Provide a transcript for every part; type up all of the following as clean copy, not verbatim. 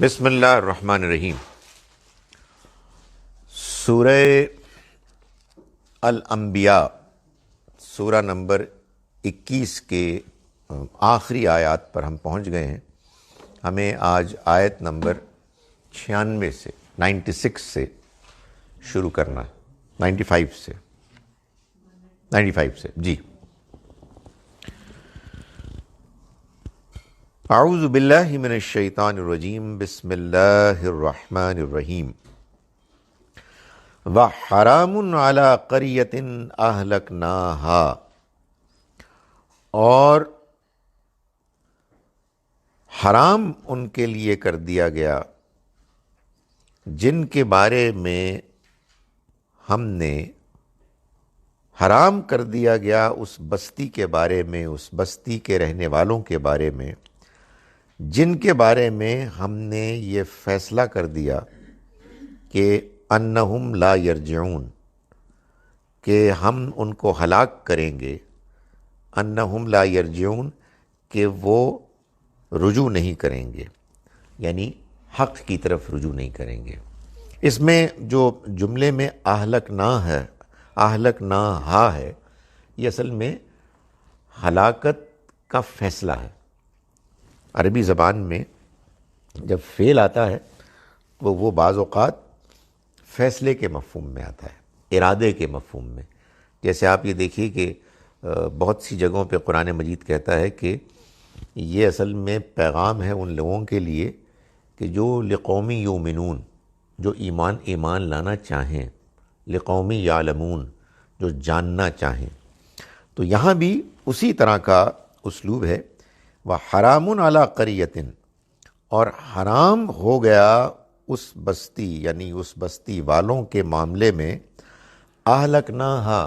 بسم اللہ الرحمن الرحیم۔ سورہ الانبیاء سورہ نمبر 21 کے آخری آیات پر ہم پہنچ گئے ہیں۔ ہمیں آج آیت نمبر 96 سے 96 سے شروع کرنا ہے، 95 سے جی۔ اعوذ باللہ من الشیطان الرجیم، بسم اللہ الرحمن الرحیم۔ وَحَرَامٌ عَلَىٰ قَرْيَةٍ أَهْلَكْنَاهَا، اور حرام ان کے لیے کر دیا گیا جن کے بارے میں ہم نے حرام کر دیا گیا اس بستی کے بارے میں، اس بستی کے رہنے والوں کے بارے میں، جن کے بارے میں ہم نے یہ فیصلہ کر دیا کہ انہم لا یرجعون، کہ ہم ان کو ہلاک کریں گے، انہم لا یرجعون، کہ وہ رجوع نہیں کریں گے، یعنی حق کی طرف رجوع نہیں کریں گے۔ اس میں جو جملے میں اہلکناہا ہے، یہ اصل میں ہلاکت کا فیصلہ ہے۔ عربی زبان میں جب فعل آتا ہے تو وہ بعض اوقات فیصلے کے مفہوم میں آتا ہے، ارادے کے مفہوم میں۔ جیسے آپ یہ دیکھیے کہ بہت سی جگہوں پہ قرآن مجید کہتا ہے کہ یہ اصل میں پیغام ہے ان لوگوں کے لیے کہ جو لقومی یؤمنون، جو ایمان لانا چاہیں، لقومی یعلمون، جو جاننا چاہیں۔ تو یہاں بھی اسی طرح کا اسلوب ہے، وَحَرَامٌ عَلَىٰ قَرْيَةٍ، اور حرام ہو گیا اس بستی، یعنی اس بستی والوں کے معاملے میں، أَهْلَكْنَاهَا،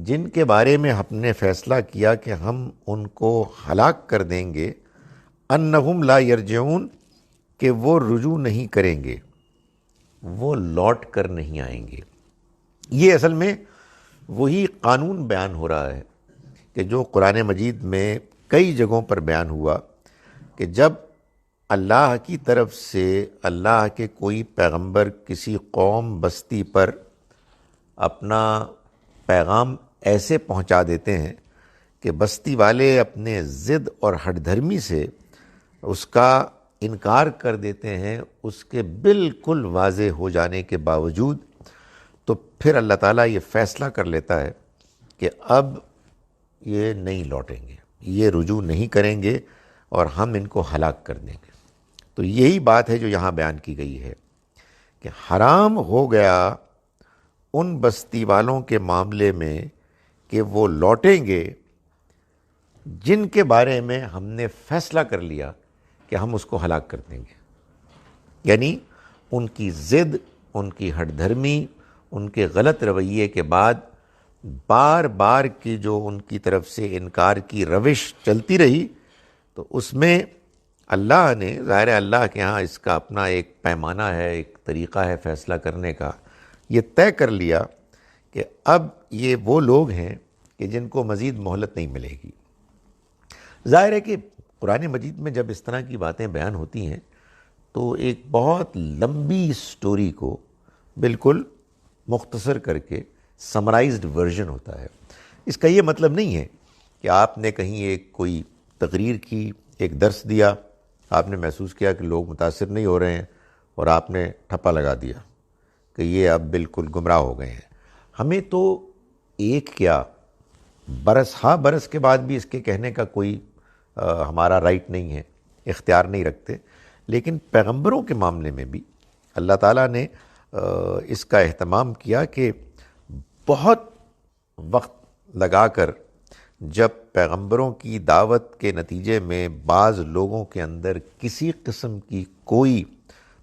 جن کے بارے میں ہم نے فیصلہ کیا کہ ہم ان کو ہلاک کر دیں گے، انہم لا یرجعون، کہ وہ رجوع نہیں کریں گے، وہ لوٹ کر نہیں آئیں گے۔ یہ اصل میں وہی قانون بیان ہو رہا ہے کہ جو قرآن مجید میں کئی جگہوں پر بیان ہوا کہ جب اللہ کی طرف سے اللہ کے کوئی پیغمبر کسی قوم بستی پر اپنا پیغام ایسے پہنچا دیتے ہیں کہ بستی والے اپنے ضد اور ہٹ دھرمی سے اس کا انکار کر دیتے ہیں، اس کے بالکل واضح ہو جانے کے باوجود، تو پھر اللہ تعالیٰ یہ فیصلہ کر لیتا ہے کہ اب یہ نہیں لوٹیں گے، یہ رجوع نہیں کریں گے اور ہم ان کو ہلاک کر دیں گے۔ تو یہی بات ہے جو یہاں بیان کی گئی ہے کہ حرام ہو گیا ان بستی والوں کے معاملے میں کہ وہ لوٹیں گے جن کے بارے میں ہم نے فیصلہ کر لیا کہ ہم اس کو ہلاک کر دیں گے، یعنی ان کی ضد، ان کی ہٹ دھرمی، ان کے غلط رویے کے بعد بار بار کی جو ان کی طرف سے انکار کی روش چلتی رہی، تو اس میں اللہ نے، ظاہر ہے اللہ کے ہاں اس کا اپنا ایک پیمانہ ہے، ایک طریقہ ہے فیصلہ کرنے کا، یہ طے کر لیا کہ اب یہ وہ لوگ ہیں کہ جن کو مزید مہلت نہیں ملے گی۔ ظاہر ہے کہ قرآن مجید میں جب اس طرح کی باتیں بیان ہوتی ہیں تو ایک بہت لمبی سٹوری کو بالکل مختصر کر کے سمرائزڈ ورژن ہوتا ہے۔ اس کا یہ مطلب نہیں ہے کہ آپ نے کہیں ایک کوئی تقریر کی، ایک درس دیا، آپ نے محسوس کیا کہ لوگ متاثر نہیں ہو رہے ہیں اور آپ نے ٹھپا لگا دیا کہ یہ اب بالکل گمراہ ہو گئے ہیں۔ ہمیں تو ایک کیا، برس ہاں برس کے بعد بھی اس کے کہنے کا کوئی ہمارا رائٹ نہیں ہے، اختیار نہیں رکھتے، لیکن پیغمبروں کے معاملے میں بھی اللہ تعالیٰ نے اس کا اہتمام کیا کہ بہت وقت لگا کر جب پیغمبروں کی دعوت کے نتیجے میں بعض لوگوں کے اندر کسی قسم کی کوئی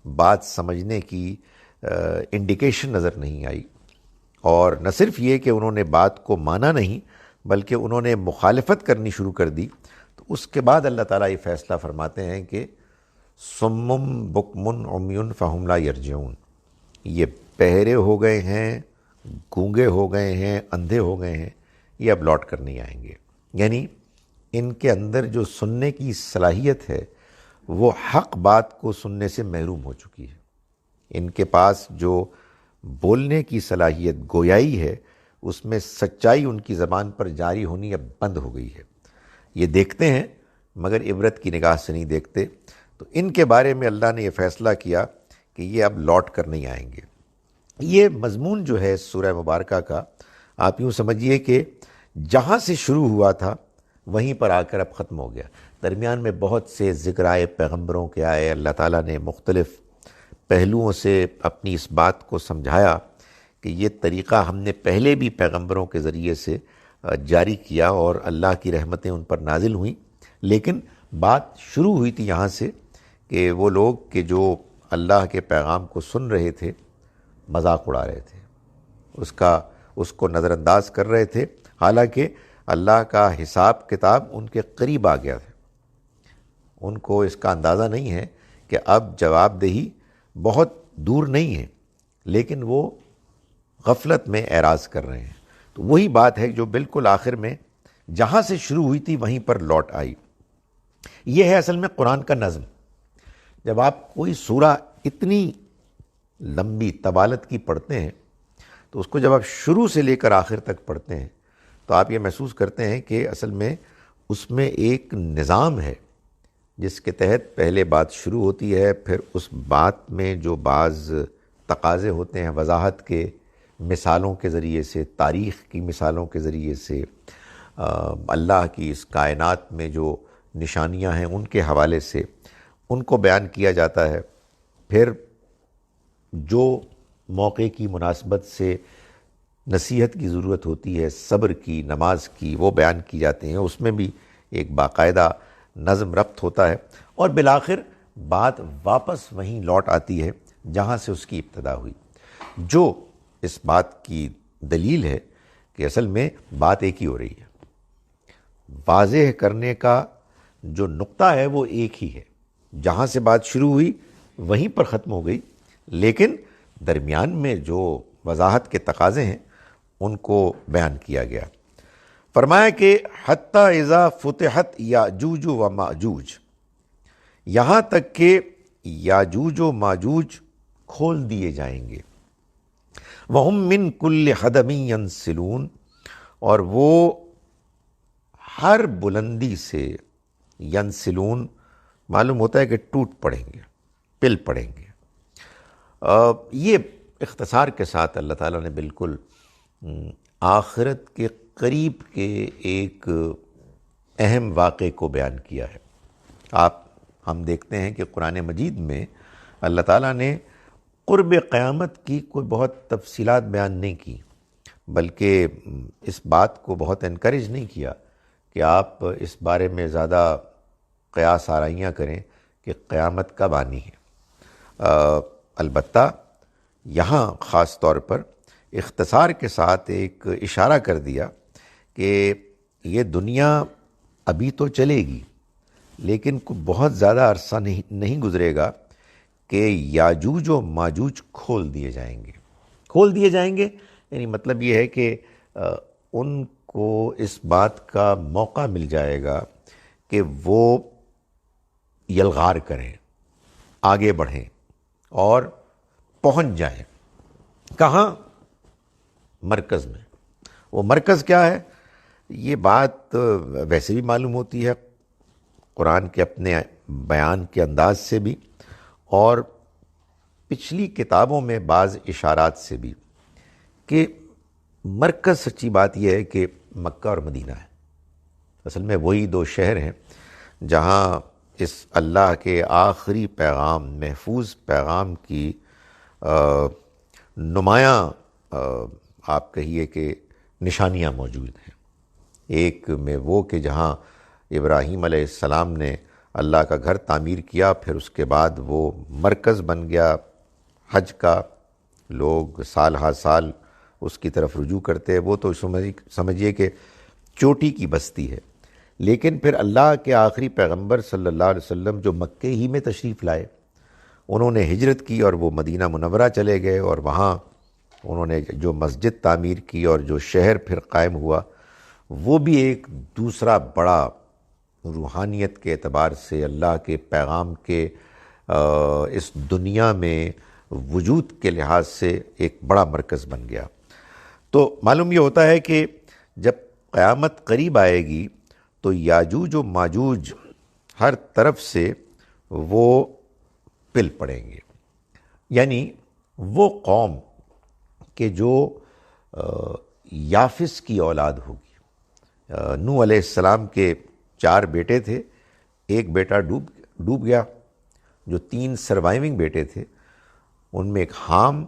بات سمجھنے کی انڈیکیشن نظر نہیں آئی، اور نہ صرف یہ کہ انہوں نے بات کو مانا نہیں بلکہ انہوں نے مخالفت کرنی شروع کر دی، تو اس کے بعد اللہ تعالیٰ یہ فیصلہ فرماتے ہیں کہ صم بکم عمی فہم لا یرجعون، یہ بہرے ہو گئے ہیں، گونگے ہو گئے ہیں، اندھے ہو گئے ہیں، یہ اب لوٹ کر نہیں آئیں گے۔ یعنی ان کے اندر جو سننے کی صلاحیت ہے وہ حق بات کو سننے سے محروم ہو چکی ہے۔ ان کے پاس جو بولنے کی صلاحیت گویائی ہے، اس میں سچائی ان کی زبان پر جاری ہونی اب بند ہو گئی ہے۔ یہ دیکھتے ہیں مگر عبرت کی نگاہ سے نہیں دیکھتے۔ تو ان کے بارے میں اللہ نے یہ فیصلہ کیا کہ یہ اب لوٹ کر نہیں آئیں گے۔ یہ مضمون جو ہے سورہ مبارکہ کا، آپ یوں سمجھیے کہ جہاں سے شروع ہوا تھا وہیں پر آ کر اب ختم ہو گیا۔ درمیان میں بہت سے ذکر آئے، پیغمبروں کے آئے، اللہ تعالیٰ نے مختلف پہلوؤں سے اپنی اس بات کو سمجھایا کہ یہ طریقہ ہم نے پہلے بھی پیغمبروں کے ذریعے سے جاری کیا اور اللہ کی رحمتیں ان پر نازل ہوئیں، لیکن بات شروع ہوئی تھی یہاں سے کہ وہ لوگ کہ جو اللہ کے پیغام کو سن رہے تھے مذاق اڑا رہے تھے، اس کو نظر انداز کر رہے تھے، حالانکہ اللہ کا حساب کتاب ان کے قریب آ گیا تھا۔ ان کو اس کا اندازہ نہیں ہے کہ اب جواب دہی بہت دور نہیں ہے، لیکن وہ غفلت میں اعراض کر رہے ہیں۔ تو وہی بات ہے جو بالکل آخر میں جہاں سے شروع ہوئی تھی وہیں پر لوٹ آئی۔ یہ ہے اصل میں قرآن کا نظم۔ جب آپ کوئی سورہ اتنی لمبی طوالت کی پڑھتے ہیں تو اس کو جب آپ شروع سے لے کر آخر تک پڑھتے ہیں تو آپ یہ محسوس کرتے ہیں کہ اصل میں اس میں ایک نظام ہے جس کے تحت پہلے بات شروع ہوتی ہے، پھر اس بات میں جو بعض تقاضے ہوتے ہیں وضاحت کے، مثالوں کے ذریعے سے، تاریخ کی مثالوں کے ذریعے سے، اللہ کی اس کائنات میں جو نشانیاں ہیں ان کے حوالے سے ان کو بیان کیا جاتا ہے۔ پھر جو موقع کی مناسبت سے نصیحت کی ضرورت ہوتی ہے، صبر کی، نماز کی، وہ بیان کی جاتے ہیں، اس میں بھی ایک باقاعدہ نظم ربط ہوتا ہے، اور بالآخر بات واپس وہیں لوٹ آتی ہے جہاں سے اس کی ابتدا ہوئی، جو اس بات کی دلیل ہے کہ اصل میں بات ایک ہی ہو رہی ہے۔ واضح کرنے کا جو نقطہ ہے وہ ایک ہی ہے، جہاں سے بات شروع ہوئی وہیں پر ختم ہو گئی، لیکن درمیان میں جو وضاحت کے تقاضے ہیں ان کو بیان کیا گیا۔ فرمایا کہ حتی اذا فتحت یاجوج و ماجوج، یہاں تک کہ یاجوج و ماجوج کھول دیے جائیں گے، وَهُم مِّن كُلِّ حَدَبٍ يَنْسِلُونَ، اور وہ ہر بلندی سے، ینسلون معلوم ہوتا ہے کہ ٹوٹ پڑیں گے، پل پڑیں گے۔ یہ اختصار کے ساتھ اللہ تعالیٰ نے بالکل آخرت کے قریب کے ایک اہم واقعے کو بیان کیا ہے۔ ہم دیکھتے ہیں کہ قرآن مجید میں اللہ تعالیٰ نے قرب قیامت کی کوئی بہت تفصیلات بیان نہیں کی، بلکہ اس بات کو بہت انکریج نہیں کیا کہ آپ اس بارے میں زیادہ قیاس آرائیاں کریں کہ قیامت کب آنی ہے۔ البتہ یہاں خاص طور پر اختصار کے ساتھ ایک اشارہ کر دیا کہ یہ دنیا ابھی تو چلے گی، لیکن بہت زیادہ عرصہ نہیں گزرے گا کہ یاجوج و ماجوج کھول دیے جائیں گے۔ کھول دیے جائیں گے یعنی مطلب یہ ہے کہ ان کو اس بات کا موقع مل جائے گا کہ وہ یلغار کریں، آگے بڑھیں اور پہنچ جائیں۔ کہاں؟ مرکز میں۔ وہ مرکز کیا ہے؟ یہ بات ویسے بھی معلوم ہوتی ہے قرآن کے اپنے بیان کے انداز سے بھی، اور پچھلی کتابوں میں بعض اشارات سے بھی، کہ مرکز سچی بات یہ ہے کہ مکہ اور مدینہ ہے۔ اصل میں وہی دو شہر ہیں جہاں اس اللہ کے آخری پیغام، محفوظ پیغام کی نمایاں آپ کہیے کہ نشانیاں موجود ہیں۔ ایک میں وہ کہ جہاں ابراہیم علیہ السلام نے اللہ کا گھر تعمیر کیا، پھر اس کے بعد وہ مرکز بن گیا حج کا، لوگ سال ہر سال اس کی طرف رجوع کرتے، وہ تو سمجھیے کہ چوٹی کی بستی ہے۔ لیکن پھر اللہ کے آخری پیغمبر صلی اللہ علیہ وسلم جو مکے ہی میں تشریف لائے، انہوں نے ہجرت کی اور وہ مدینہ منورہ چلے گئے، اور وہاں انہوں نے جو مسجد تعمیر کی اور جو شہر پھر قائم ہوا، وہ بھی ایک دوسرا بڑا روحانیت کے اعتبار سے، اللہ کے پیغام کے اس دنیا میں وجود کے لحاظ سے ایک بڑا مرکز بن گیا۔ تو معلوم یہ ہوتا ہے کہ جب قیامت قریب آئے گی تو یاجوج و ماجوج ہر طرف سے وہ پل پڑیں گے، یعنی وہ قوم کہ جو یافس کی اولاد ہوگی۔ نوح علیہ السلام کے 4 بیٹے تھے، ایک بیٹا ڈوب گیا۔ جو 3 سروائیونگ بیٹے تھے ان میں ایک حام،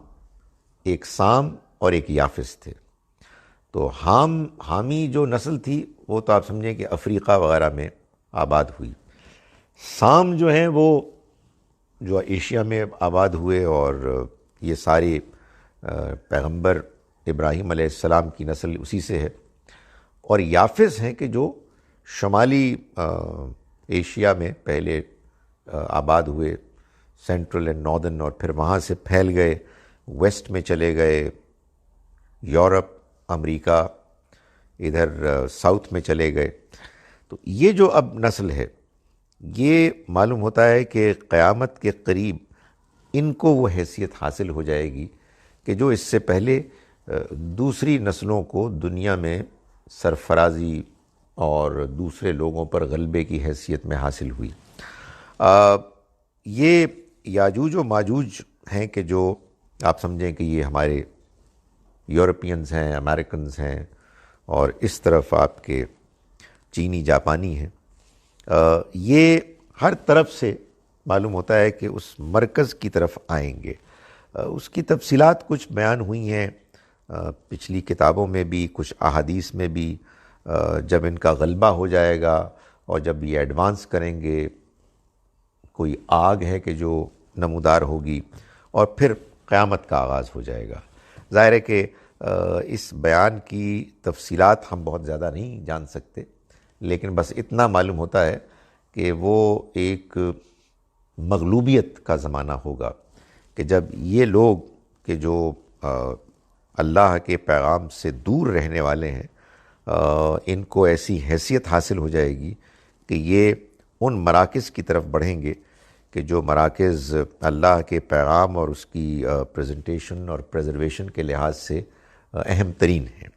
ایک سام اور ایک یافس تھے۔ تو حامی جو نسل تھی وہ تو آپ سمجھیں کہ افریقہ وغیرہ میں آباد ہوئی۔ سام جو ہیں وہ جو ایشیا میں آباد ہوئے، اور یہ ساری پیغمبر ابراہیم علیہ السلام کی نسل اسی سے ہے۔ اور یافس ہیں کہ جو شمالی ایشیا میں پہلے آباد ہوئے، سینٹرل اینڈ ناردرن، اور پھر وہاں سے پھیل گئے، ویسٹ میں چلے گئے، یورپ، امریکہ، ادھر ساؤتھ میں چلے گئے۔ تو یہ جو اب نسل ہے، یہ معلوم ہوتا ہے کہ قیامت کے قریب ان کو وہ حیثیت حاصل ہو جائے گی کہ جو اس سے پہلے دوسری نسلوں کو دنیا میں سرفرازی اور دوسرے لوگوں پر غلبے کی حیثیت میں حاصل ہوئی۔ یہ یاجوج و ماجوج ہیں کہ جو آپ سمجھیں کہ یہ ہمارے یورپینز ہیں، امریکنز ہیں، اور اس طرف آپ کے چینی جاپانی ہیں۔ یہ ہر طرف سے معلوم ہوتا ہے کہ اس مرکز کی طرف آئیں گے۔ اس کی تفصیلات کچھ بیان ہوئی ہیں پچھلی کتابوں میں بھی، کچھ احادیث میں بھی۔ جب ان کا غلبہ ہو جائے گا اور جب یہ ایڈوانس کریں گے، کوئی آگ ہے کہ جو نمودار ہوگی، اور پھر قیامت کا آغاز ہو جائے گا۔ ظاہر ہے کہ اس بیان کی تفصیلات ہم بہت زیادہ نہیں جان سکتے، لیکن بس اتنا معلوم ہوتا ہے کہ وہ ایک مغلوبیت کا زمانہ ہوگا کہ جب یہ لوگ کہ جو اللہ کے پیغام سے دور رہنے والے ہیں، ان کو ایسی حیثیت حاصل ہو جائے گی کہ یہ ان مراکز کی طرف بڑھیں گے کہ جو مراکز اللہ کے پیغام اور اس کی پریزنٹیشن اور پریزرویشن کے لحاظ سے اہم ترین ہیں۔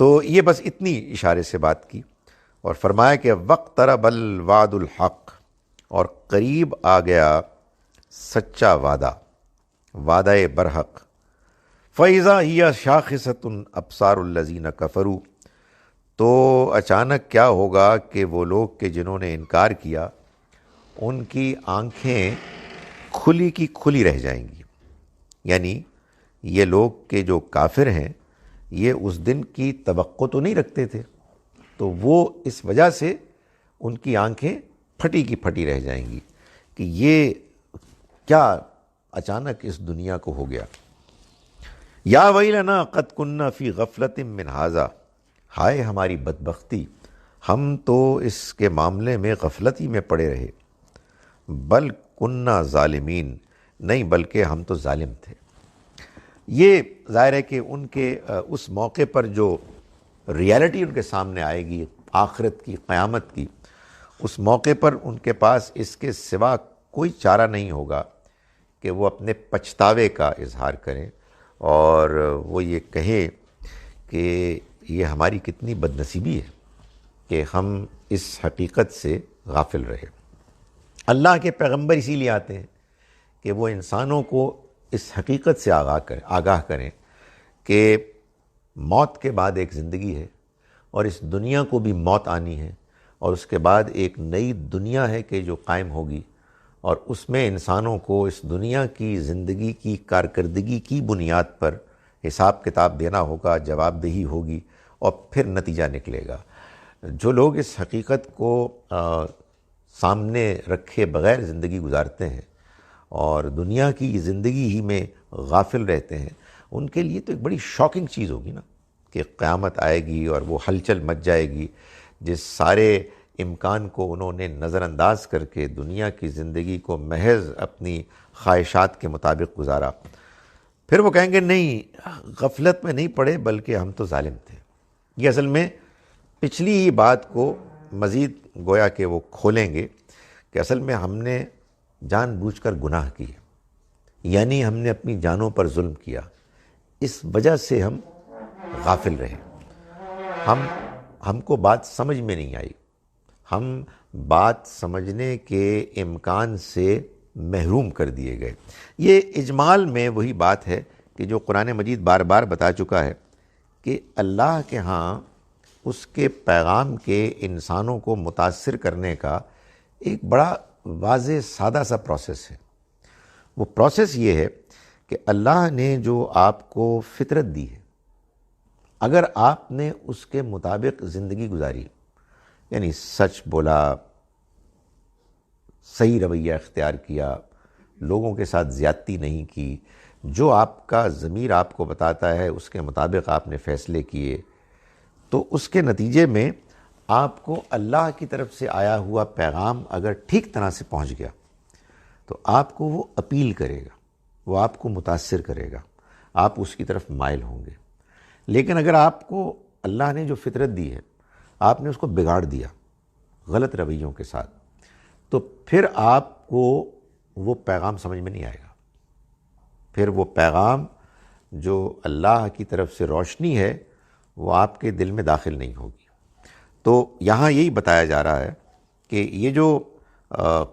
تو یہ بس اتنی اشارے سے بات کی، اور فرمایا کہ وقترب الوعد الحق، اور قریب آ گیا سچا وعدہ، وعدہ برحق۔ فَإِذَا هِيَ شَاخِصَةٌ أَبْصَارُ الَّذِينَ كَفَرُوا، تو اچانک کیا ہوگا کہ وہ لوگ کہ جنہوں نے انکار کیا، ان کی آنکھیں کھلی کی کھلی رہ جائیں گی۔ یعنی یہ لوگ کہ جو کافر ہیں، یہ اس دن کی توقع تو نہیں رکھتے تھے، تو وہ اس وجہ سے ان کی آنکھیں پھٹی کی پھٹی رہ جائیں گی کہ یہ کیا اچانک اس دنیا کو ہو گیا۔ یا ویلنا قد کننا فی غفلۃ من ھذا، ہائے ہماری بدبختی، ہم تو اس کے معاملے میں غفلت ہی میں پڑے رہے۔ بل کننا ظالمین، نہیں بلکہ ہم تو ظالم تھے۔ یہ ظاہر ہے کہ ان کے اس موقع پر جو ریالٹی ان کے سامنے آئے گی آخرت کی، قیامت کی، اس موقع پر ان کے پاس اس کے سوا کوئی چارہ نہیں ہوگا کہ وہ اپنے پچھتاوے کا اظہار کریں، اور وہ یہ کہیں کہ یہ ہماری کتنی بدنصیبی ہے کہ ہم اس حقیقت سے غافل رہے۔ اللہ کے پیغمبر اسی لیے آتے ہیں کہ وہ انسانوں کو اس حقیقت سے آگاہ کریں کہ موت کے بعد ایک زندگی ہے، اور اس دنیا کو بھی موت آنی ہے، اور اس کے بعد ایک نئی دنیا ہے کہ جو قائم ہوگی، اور اس میں انسانوں کو اس دنیا کی زندگی کی کارکردگی کی بنیاد پر حساب کتاب دینا ہوگا، جواب دہی ہوگی، اور پھر نتیجہ نکلے گا۔ جو لوگ اس حقیقت کو سامنے رکھے بغیر زندگی گزارتے ہیں اور دنیا کی زندگی ہی میں غافل رہتے ہیں، ان کے لیے تو ایک بڑی شاکنگ چیز ہوگی نا کہ قیامت آئے گی اور وہ ہلچل مچ جائے گی۔ جس سارے امکان کو انہوں نے نظر انداز کر کے دنیا کی زندگی کو محض اپنی خواہشات کے مطابق گزارا، پھر وہ کہیں گے نہیں، غفلت میں نہیں پڑے بلکہ ہم تو ظالم تھے۔ یہ اصل میں پچھلی ہی بات کو مزید گویا کہ وہ کھولیں گے کہ اصل میں ہم نے جان بوجھ کر گناہ کیے، یعنی ہم نے اپنی جانوں پر ظلم کیا، اس وجہ سے ہم غافل رہے، ہم کو بات سمجھ میں نہیں آئی، ہم بات سمجھنے کے امکان سے محروم کر دیے گئے۔ یہ اجمال میں وہی بات ہے کہ جو قرآن مجید بار بار بتا چکا ہے کہ اللہ کے ہاں اس کے پیغام کے انسانوں کو متاثر کرنے کا ایک بڑا واضح سادہ سا پروسیس ہے۔ وہ پروسیس یہ ہے کہ اللہ نے جو آپ کو فطرت دی ہے، اگر آپ نے اس کے مطابق زندگی گزاری، یعنی سچ بولا، صحیح رویہ اختیار کیا، لوگوں کے ساتھ زیادتی نہیں کی، جو آپ کا ضمیر آپ کو بتاتا ہے اس کے مطابق آپ نے فیصلے کیے، تو اس کے نتیجے میں آپ کو اللہ کی طرف سے آیا ہوا پیغام اگر ٹھیک طرح سے پہنچ گیا تو آپ کو وہ اپیل کرے گا، وہ آپ کو متاثر کرے گا، آپ اس کی طرف مائل ہوں گے۔ لیکن اگر آپ کو اللہ نے جو فطرت دی ہے آپ نے اس کو بگاڑ دیا غلط رویوں کے ساتھ، تو پھر آپ کو وہ پیغام سمجھ میں نہیں آئے گا، پھر وہ پیغام جو اللہ کی طرف سے روشنی ہے وہ آپ کے دل میں داخل نہیں ہوگی۔ تو یہاں یہی بتایا جا رہا ہے کہ یہ جو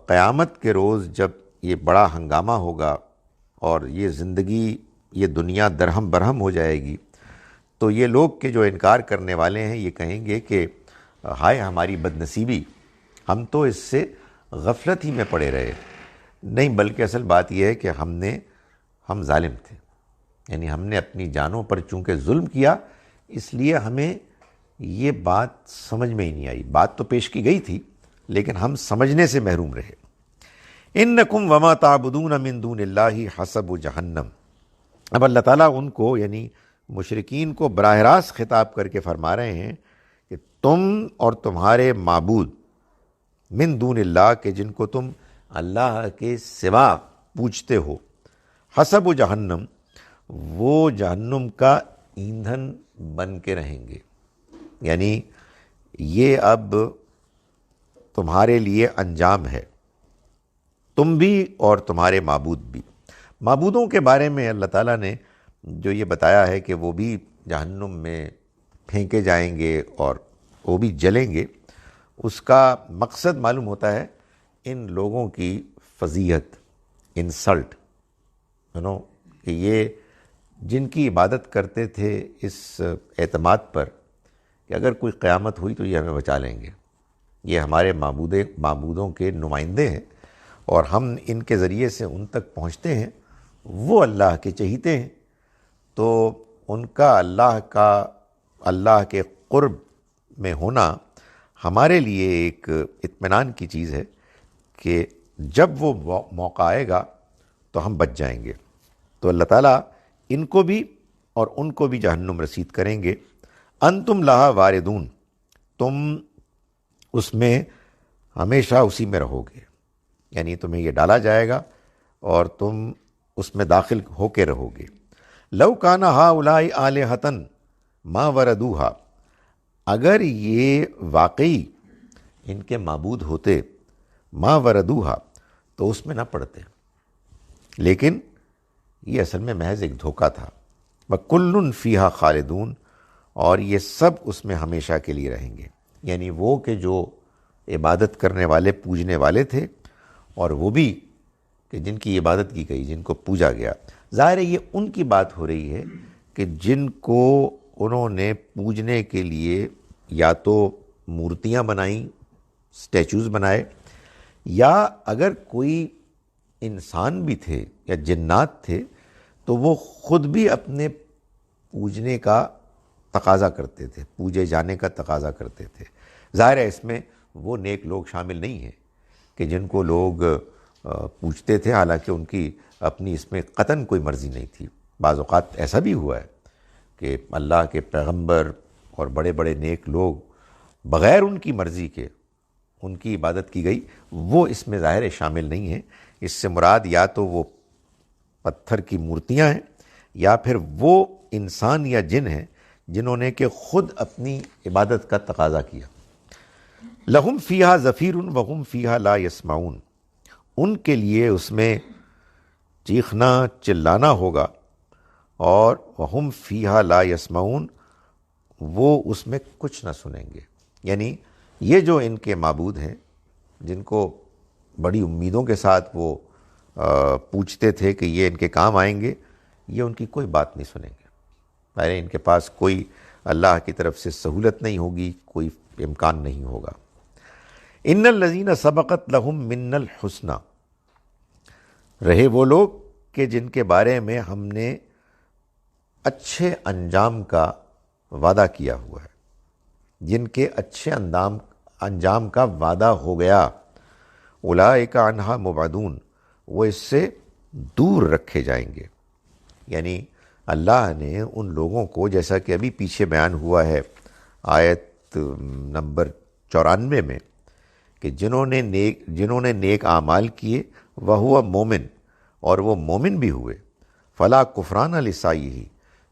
قیامت کے روز جب یہ بڑا ہنگامہ ہوگا اور یہ زندگی، یہ دنیا درہم برہم ہو جائے گی، تو یہ لوگ کہ جو انکار کرنے والے ہیں یہ کہیں گے کہ ہائے ہماری بد نصیبی، ہم تو اس سے غفلت ہی میں پڑے رہے۔ نہیں، بلکہ اصل بات یہ ہے کہ ہم ظالم تھے، یعنی ہم نے اپنی جانوں پر چونکہ ظلم کیا اس لیے ہمیں یہ بات سمجھ میں ہی نہیں آئی۔ بات تو پیش کی گئی تھی لیکن ہم سمجھنے سے محروم رہے۔ انکم وما تعبدون من دون اللہ حسب جہنم۔ اب اللہ تعالیٰ ان کو یعنی مشرکین کو براہ راست خطاب کر کے فرما رہے ہیں کہ تم اور تمہارے معبود من دون اللہ کے جن کو تم اللہ کے سوا پوجتے ہو، حسب جہنم، وہ جہنم کا ایندھن بن کے رہیں گے، یعنی یہ اب تمہارے لیے انجام ہے، تم بھی اور تمہارے معبود بھی۔ معبودوں کے بارے میں اللہ تعالیٰ نے جو یہ بتایا ہے کہ وہ بھی جہنم میں پھینکے جائیں گے اور وہ بھی جلیں گے، اس کا مقصد معلوم ہوتا ہے ان لوگوں کی فضیحت، انسلٹ، کہ یہ جن کی عبادت کرتے تھے اس اعتماد پر کہ اگر کوئی قیامت ہوئی تو یہ ہمیں بچا لیں گے، یہ ہمارے معبودوں کے نمائندے ہیں اور ہم ان کے ذریعے سے ان تک پہنچتے ہیں، وہ اللہ کے چہیتے ہیں، تو ان کا اللہ کے قرب میں ہونا ہمارے لیے ایک اطمینان کی چیز ہے کہ جب وہ موقع آئے گا تو ہم بچ جائیں گے۔ تو اللہ تعالیٰ ان کو بھی اور ان کو بھی جہنم رسید کریں گے۔ انتم لہا واردون، تم اس میں ہمیشہ اسی میں رہو گے، یعنی تمہیں یہ ڈالا جائے گا اور تم اس میں داخل ہو کے رہو گے۔ لو کان ہؤلاء آلہۃ ما وردوہا، اگر یہ واقعی ان کے معبود ہوتے، ما وردوہا، تو اس میں نہ پڑتے، لیکن یہ اصل میں محض ایک دھوکہ تھا۔ وَكُلٌّ فِيهَا خالدون، اور یہ سب اس میں ہمیشہ کے لیے رہیں گے، یعنی وہ کہ جو عبادت کرنے والے پوجنے والے تھے اور وہ بھی کہ جن کی عبادت کی گئی، جن کو پوجا گیا۔ ظاہر ہے یہ ان کی بات ہو رہی ہے کہ جن کو انہوں نے پوجنے کے لیے یا تو مورتیاں بنائیں، سٹیچوز بنائے، یا اگر کوئی انسان بھی تھے یا جنات تھے تو وہ خود بھی اپنے پوجنے کا تقاضا کرتے تھے، پوجے جانے کا تقاضا کرتے تھے۔ ظاہر ہے اس میں وہ نیک لوگ شامل نہیں ہیں کہ جن کو لوگ پوچھتے تھے، حالانکہ ان کی اپنی اس میں قطعاً کوئی مرضی نہیں تھی۔ بعض اوقات ایسا بھی ہوا ہے کہ اللہ کے پیغمبر اور بڑے بڑے نیک لوگ بغیر ان کی مرضی کے ان کی عبادت کی گئی، وہ اس میں ظاہر شامل نہیں ہیں۔ اس سے مراد یا تو وہ پتھر کی مورتیاں ہیں یا پھر وہ انسان یا جن ہیں جنہوں نے کہ خود اپنی عبادت کا تقاضا کیا۔ لہم فیہا زفیر وہم فیہا لا یسمعون، ان کے لیے اس میں چیخنا چلانا ہوگا، اور وہم فیہا لا یسمعون، وہ اس میں کچھ نہ سنیں گے۔ یعنی یہ جو ان کے معبود ہیں جن کو بڑی امیدوں کے ساتھ وہ پوچھتے تھے کہ یہ ان کے کام آئیں گے، یہ ان کی کوئی بات نہیں سنیں گے۔ یعنی ان کے پاس کوئی اللہ کی طرف سے سہولت نہیں ہوگی، کوئی امکان نہیں ہوگا۔ ان الذین سبقت لہم من الحسنی، رہے وہ لوگ کہ جن کے بارے میں ہم نے اچھے انجام کا وعدہ کیا ہوا ہے، جن کے اچھے انجام کا وعدہ ہو گیا، اولئک عنہا مبعدون، وہ اس سے دور رکھے جائیں گے۔ یعنی اللہ نے ان لوگوں کو، جیسا کہ ابھی پیچھے بیان ہوا ہے آیت نمبر 94 میں، کہ جنہوں نے نیک اعمال کیے وہو مومن، اور وہ مومن بھی ہوئے، فلا کفران لسعیہ،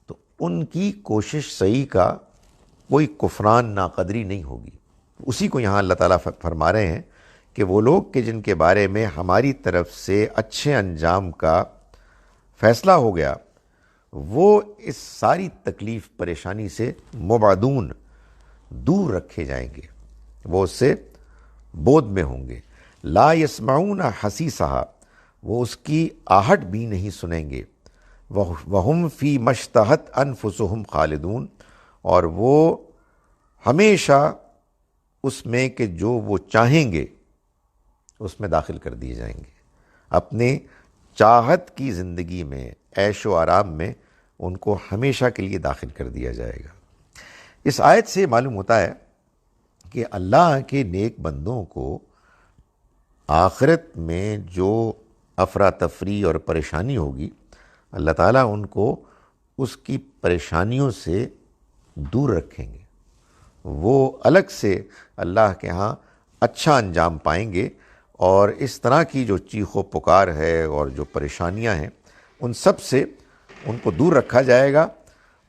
تو ان کی کوشش سعی کا کوئی کفران ناقدری نہیں ہوگی۔ اسی کو یہاں اللہ تعالیٰ فرما رہے ہیں کہ وہ لوگ کہ جن کے بارے میں ہماری طرف سے اچھے انجام کا فیصلہ ہو گیا، وہ اس ساری تکلیف پریشانی سے مبعدون، دور رکھے جائیں گے، وہ اس سے بود میں ہوں گے۔ لا یسمعون حسیسہا، وہ اس کی آہٹ بھی نہیں سنیں گے۔ وہم فی مشتہت انفسہم خالدون، اور وہ ہمیشہ اس میں کہ جو وہ چاہیں گے اس میں داخل کر دیے جائیں گے۔ اپنے چاہت کی زندگی میں، عیش و آرام میں ان کو ہمیشہ کے لیے داخل کر دیا جائے گا۔ اس آیت سے معلوم ہوتا ہے کہ اللہ کے نیک بندوں کو آخرت میں جو افراتفری اور پریشانی ہوگی، اللہ تعالیٰ ان کو اس کی پریشانیوں سے دور رکھیں گے، وہ الگ سے اللہ کے ہاں اچھا انجام پائیں گے، اور اس طرح کی جو چیخ و پکار ہے اور جو پریشانیاں ہیں ان سب سے ان کو دور رکھا جائے گا۔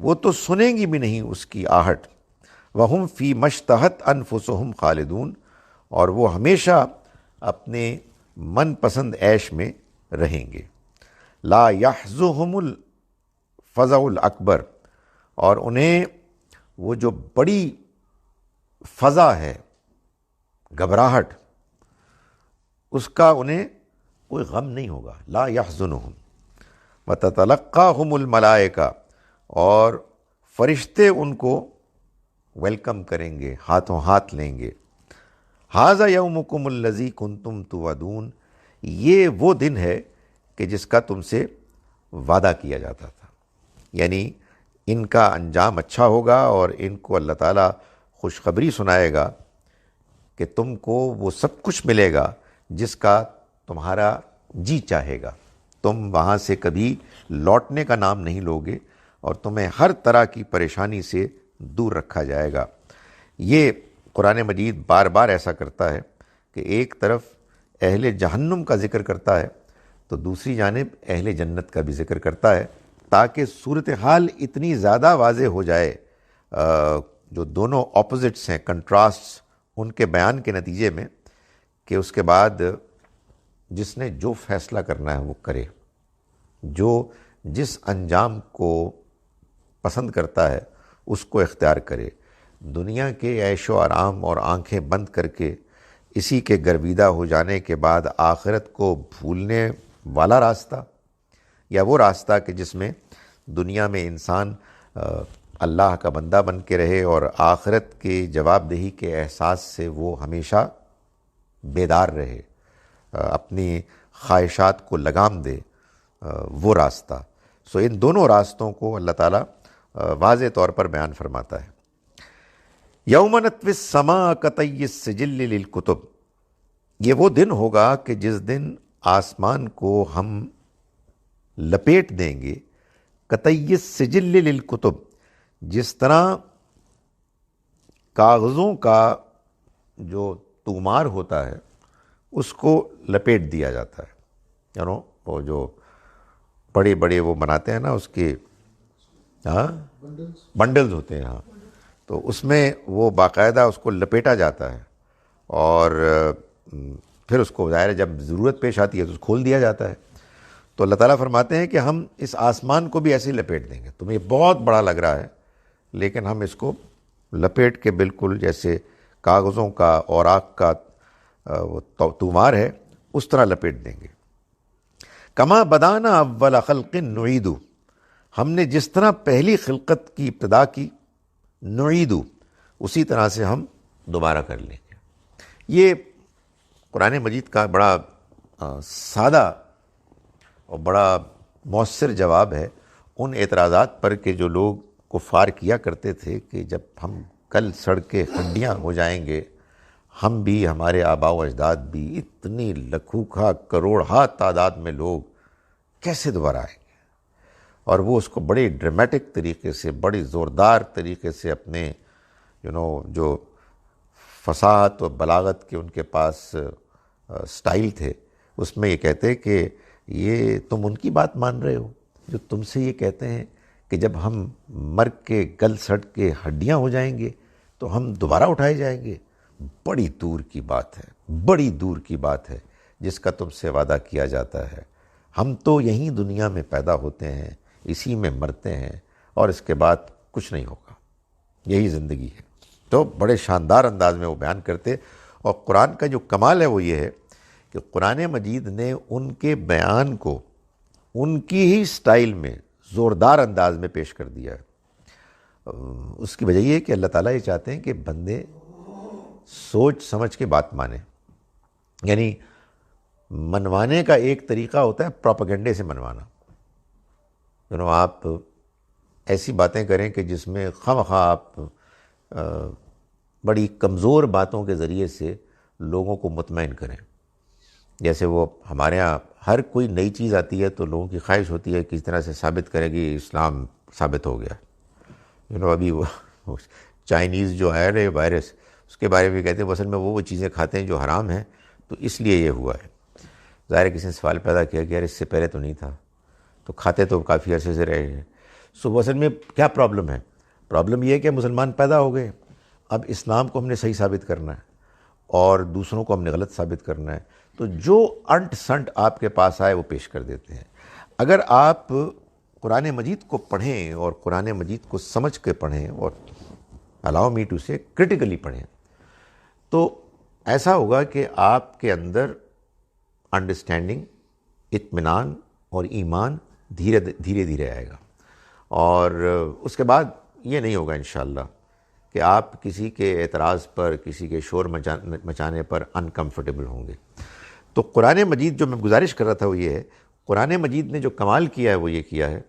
وہ تو سنیں گی بھی نہیں اس کی آہٹ۔ وہم فی مشتہت انفسہم خالدون، اور وہ ہمیشہ اپنے من پسند عیش میں رہیں گے۔ لا یحزنہم الفزع الاکبر، اور انہیں وہ جو بڑی فزع ہے، گھبراہٹ، اس کا انہیں کوئی غم نہیں ہوگا۔ لا یحزنہم وتتلقاہم الملائکہ، اور فرشتے ان کو ویلکم کریں گے، ہاتھوں ہاتھ لیں گے۔ ھذا یومکم الذی کنتم توعدون، یہ وہ دن ہے کہ جس کا تم سے وعدہ کیا جاتا تھا۔ یعنی ان کا انجام اچھا ہوگا، اور ان کو اللہ تعالیٰ خوشخبری سنائے گا کہ تم کو وہ سب کچھ ملے گا جس کا تمہارا جی چاہے گا۔ تم وہاں سے کبھی لوٹنے کا نام نہیں لوگے، اور تمہیں ہر طرح کی پریشانی سے دور رکھا جائے گا۔ یہ قرآن مجید بار بار ایسا کرتا ہے کہ ایک طرف اہل جہنم کا ذکر کرتا ہے تو دوسری جانب اہل جنت کا بھی ذکر کرتا ہے، تاکہ صورتحال اتنی زیادہ واضح ہو جائے، جو دونوں اپوزٹس ہیں، کنٹراسٹس، ان کے بیان کے نتیجے میں، کہ اس کے بعد جس نے جو فیصلہ کرنا ہے وہ کرے، جو جس انجام کو پسند کرتا ہے اس کو اختیار کرے۔ دنیا کے عیش و آرام اور آنکھیں بند کر کے اسی کے گرویدہ ہو جانے کے بعد آخرت کو بھولنے والا راستہ، یا وہ راستہ کہ جس میں دنیا میں انسان اللہ کا بندہ بن کے رہے اور آخرت کے جواب دہی کے احساس سے وہ ہمیشہ بیدار رہے، اپنی خواہشات کو لگام دے، وہ راستہ۔ سو ان دونوں راستوں کو اللہ تعالیٰ واضح طور پر بیان فرماتا ہے۔ یوم نطوی السماء کطی السجل للکتب، یہ وہ دن ہوگا کہ جس دن آسمان کو ہم لپیٹ دیں گے، کطی السجل للکتب، جس طرح کاغذوں کا جو تومار ہوتا ہے اس کو لپیٹ دیا جاتا ہے، وہ جو بڑے بڑے وہ بناتے ہیں نا، اس کے بنڈلز ہوتے ہیں، ہاں، تو اس میں وہ باقاعدہ اس کو لپیٹا جاتا ہے، اور پھر اس کو ظاہر ہے جب ضرورت پیش آتی ہے تو کھول دیا جاتا ہے. تو اللہ تعالیٰ فرماتے ہیں کہ ہم اس آسمان کو بھی ایسے ہی لپیٹ دیں گے. تمہیں یہ بہت بڑا لگ رہا ہے لیکن ہم اس کو لپیٹ کے بالکل جیسے کاغذوں کا اوراق کا وہ تومار ہے اس طرح لپیٹ دیں گے. کما بدانا اول خلق نعیدو، ہم نے جس طرح پہلی خلقت کی ابتدا کی، نعیدو اسی طرح سے ہم دوبارہ کر لیں گے. یہ قرآن مجید کا بڑا سادہ اور بڑا مؤثر جواب ہے ان اعتراضات پر کہ جو لوگ کفار کیا کرتے تھے کہ جب ہم کل سڑ کے ہڈیاں ہو جائیں گے، ہم بھی، ہمارے آباء و اجداد بھی، اتنی لکھوکھا کروڑہا تعداد میں لوگ کیسے دوبارہ آئیں گے. اور وہ اس کو بڑے ڈرامیٹک طریقے سے، بڑی زوردار طریقے سے اپنے جو فصاحت و بلاغت کے ان کے پاس سٹائل تھے، اس میں یہ کہتے کہ یہ تم ان کی بات مان رہے ہو جو تم سے یہ کہتے ہیں کہ جب ہم مر کے گل سڑ کے ہڈیاں ہو جائیں گے تو ہم دوبارہ اٹھائے جائیں گے. بڑی دور کی بات ہے، بڑی دور کی بات ہے جس کا تم سے وعدہ کیا جاتا ہے. ہم تو یہیں دنیا میں پیدا ہوتے ہیں، اسی میں مرتے ہیں اور اس کے بعد کچھ نہیں ہوگا، یہی زندگی ہے. تو بڑے شاندار انداز میں وہ بیان کرتے. اور قرآن کا جو کمال ہے وہ یہ ہے کہ قرآن مجید نے ان کے بیان کو ان کی ہی سٹائل میں زوردار انداز میں پیش کر دیا ہے. اس کی وجہ یہ ہے کہ اللہ تعالیٰ یہ چاہتے ہیں کہ بندے سوچ سمجھ کے بات مانیں. یعنی منوانے کا ایک طریقہ ہوتا ہے پروپیگنڈے سے منوانا. آپ ایسی باتیں کریں کہ جس میں خواہ آپ بڑی کمزور باتوں کے ذریعے سے لوگوں کو مطمئن کریں. جیسے وہ ہمارے ہاں ہر کوئی نئی چیز آتی ہے تو لوگوں کی خواہش ہوتی ہے کس طرح سے ثابت کرے کہ اسلام ثابت ہو گیا. ابھی وہ چائنیز جو ہے وائرس، اس کے بارے میں کہتے ہیں اصل میں وہ چیزیں کھاتے ہیں جو حرام ہیں تو اس لیے یہ ہوا ہے. ظاہر کسی نے سوال پیدا کیا کہ یار اس سے پہلے تو نہیں تھا، تو کھاتے تو کافی عرصے سے رہے ہیں. سو اصل میں کیا پرابلم ہے؟ پرابلم یہ ہے کہ مسلمان پیدا ہو گئے، اب اسلام کو ہم نے صحیح ثابت کرنا ہے اور دوسروں کو ہم نے غلط ثابت کرنا ہے. تو جو انٹ سنٹ آپ کے پاس آئے وہ پیش کر دیتے ہیں. اگر آپ قرآن مجید کو پڑھیں اور قرآن مجید کو سمجھ کے پڑھیں اور الاؤ می ٹو سے کرٹیکلی پڑھیں تو ایسا ہوگا کہ آپ کے اندر انڈرسٹینڈنگ، اطمینان اور ایمان دھیرے دھیرے آئے گا. اور اس کے بعد یہ نہیں ہوگا انشاءاللہ کہ آپ کسی کے اعتراض پر، کسی کے شور مچانے پر انکمفرٹیبل ہوں گے. تو قرآن مجید جو میں گزارش کر رہا تھا وہ یہ ہے، قرآن مجید نے جو کمال کیا ہے وہ یہ کیا ہے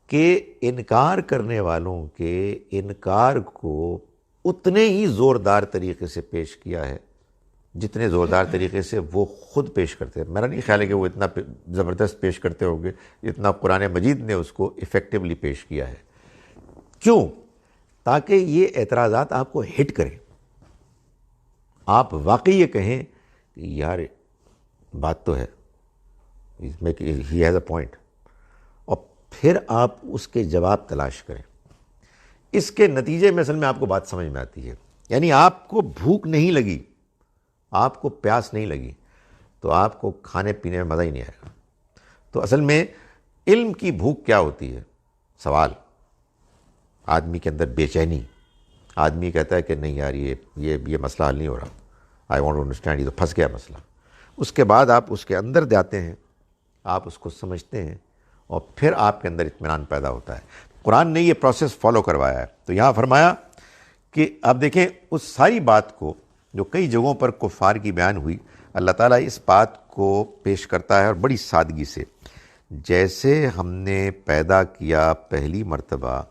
کہ انکار کرنے والوں کے انکار کو اتنے ہی زوردار طریقے سے پیش کیا ہے جتنے زوردار طریقے سے وہ خود پیش کرتے ہیں. میرا نہیں خیال ہے کہ وہ اتنا زبردست پیش کرتے ہوں گے جتنا قرآن مجید نے اس کو ایفیکٹولی پیش کیا ہے. کیوں؟ تاکہ یہ اعتراضات آپ کو ہٹ کریں، آپ واقعی یہ کہیں کہ یار بات تو ہے، ہی ہیز اے پوائنٹ، اور پھر آپ اس کے جواب تلاش کریں. اس کے نتیجے میں اصل میں آپ کو بات سمجھ میں آتی ہے. یعنی آپ کو بھوک نہیں لگی، آپ کو پیاس نہیں لگی تو آپ کو کھانے پینے میں مزہ ہی نہیں آئے گا. تو اصل میں علم کی بھوک کیا ہوتی ہے؟ سوال. آدمی کے اندر بے چینی، آدمی کہتا ہے کہ نہیں یار یہ مسئلہ حل نہیں ہو رہا، آئی وانٹ ٹو انڈرسٹینڈ، یہ تو پھنس گیا مسئلہ. اس کے بعد آپ اس کے اندر جاتے ہیں، آپ اس کو سمجھتے ہیں اور پھر آپ کے اندر اطمینان پیدا ہوتا ہے. قرآن نے یہ پروسیس فالو کروایا ہے. تو یہاں فرمایا کہ آپ دیکھیں اس ساری بات کو جو کئی جگہوں پر کفار کی بیان ہوئی، اللہ تعالیٰ اس بات کو پیش کرتا ہے اور بڑی سادگی سے، جیسے ہم نے پیدا کیا پہلی مرتبہ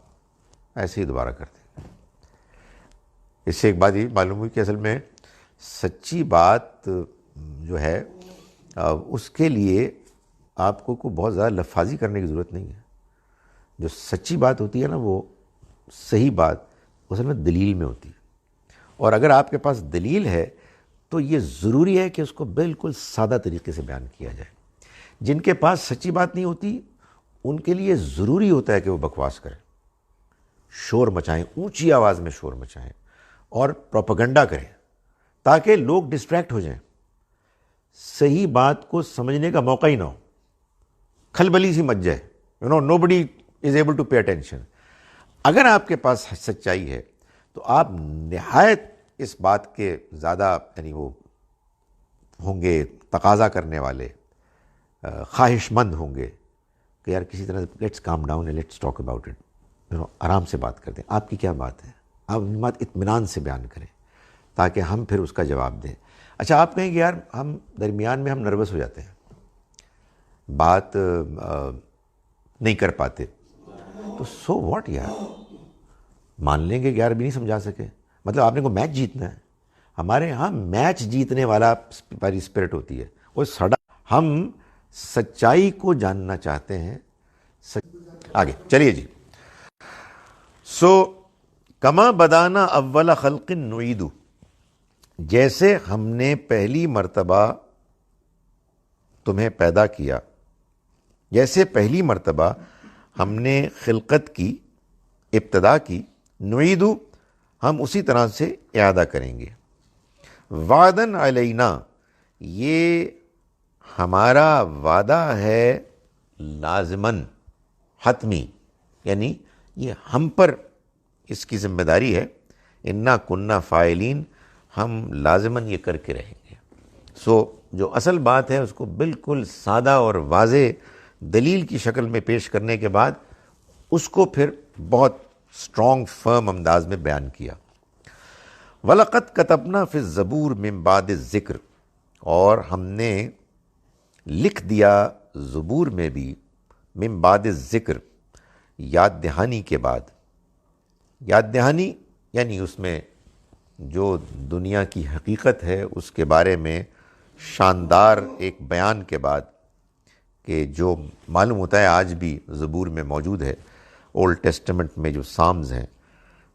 ایسے ہی دوبارہ کرتے ہیں. اس سے ایک بات یہ معلوم ہوئی کہ اصل میں سچی بات جو ہے اس کے لیے آپ کو بہت زیادہ لفاظی کرنے کی ضرورت نہیں ہے. جو سچی بات ہوتی ہے نا، وہ صحیح بات اصل میں دلیل میں ہوتی ہے. اور اگر آپ کے پاس دلیل ہے تو یہ ضروری ہے کہ اس کو بالکل سادہ طریقے سے بیان کیا جائے. جن کے پاس سچی بات نہیں ہوتی ان کے لیے ضروری ہوتا ہے کہ وہ بکواس کریں، شور مچائیں، اونچی آواز میں شور مچائیں اور پروپیگنڈا کریں تاکہ لوگ ڈسٹریکٹ ہو جائیں، صحیح بات کو سمجھنے کا موقع ہی نہ ہو، کھلبلی سی مچ جائے، nobody is able to pay attention. اگر آپ کے پاس سچائی ہے تو آپ نہایت اس بات کے زیادہ وہ ہوں گے، تقاضا کرنے والے، خواہش مند ہوں گے کہ یار کسی طرح let's calm down and let's talk about it, آرام سے بات کرتے ہیں، آپ کی کیا بات ہے، آپ بات اطمینان سے بیان کریں تاکہ ہم پھر اس کا جواب دیں۔ اچھا آپ کہیں کہ یار ہم درمیان میں ہم نروس ہو جاتے ہیں، بات نہیں کر پاتے، تو سو واٹ یار، مان لیں گے کہ یار بھی نہیں سمجھا سکے، مطلب آپ نے کو میچ جیتنا ہے۔ ہمارے ہاں میچ جیتنے والا ہماری اسپرٹ ہوتی ہے، وہ ہم سچائی کو جاننا چاہتے ہیں۔ آگے چلیے جی، کما بدانا اول خلق نعیدہ، جیسے ہم نے پہلی مرتبہ تمہیں پیدا کیا، جیسے پہلی مرتبہ ہم نے خلقت کی، ابتدا کی، نعیدہ ہم اسی طرح سے اعادہ کریں گے۔ وعدن علینا، یہ ہمارا وعدہ ہے لازماً، حتمی، یعنی یہ ہم پر اس کی ذمہ داری ہے، انا کننا فاعلین، ہم لازماً یہ کر کے رہیں گے۔ جو اصل بات ہے اس کو بالکل سادہ اور واضح دلیل کی شکل میں پیش کرنے کے بعد اس کو پھر بہت اسٹرانگ فرم انداز میں بیان کیا۔ وَلَقَدْ كَتَبْنَا فِي الزَّبُورِ مِن بَعْدِ الذِّكْرِ، اور ہم نے لکھ دیا زبور میں بھی، من بعد الذکر، یاد دہانی کے بعد۔ یاد دہانی یعنی اس میں جو دنیا کی حقیقت ہے اس کے بارے میں شاندار ایک بیان کے بعد، کہ جو معلوم ہوتا ہے آج بھی زبور میں موجود ہے، اولڈ ٹیسٹمنٹ میں جو سامز ہیں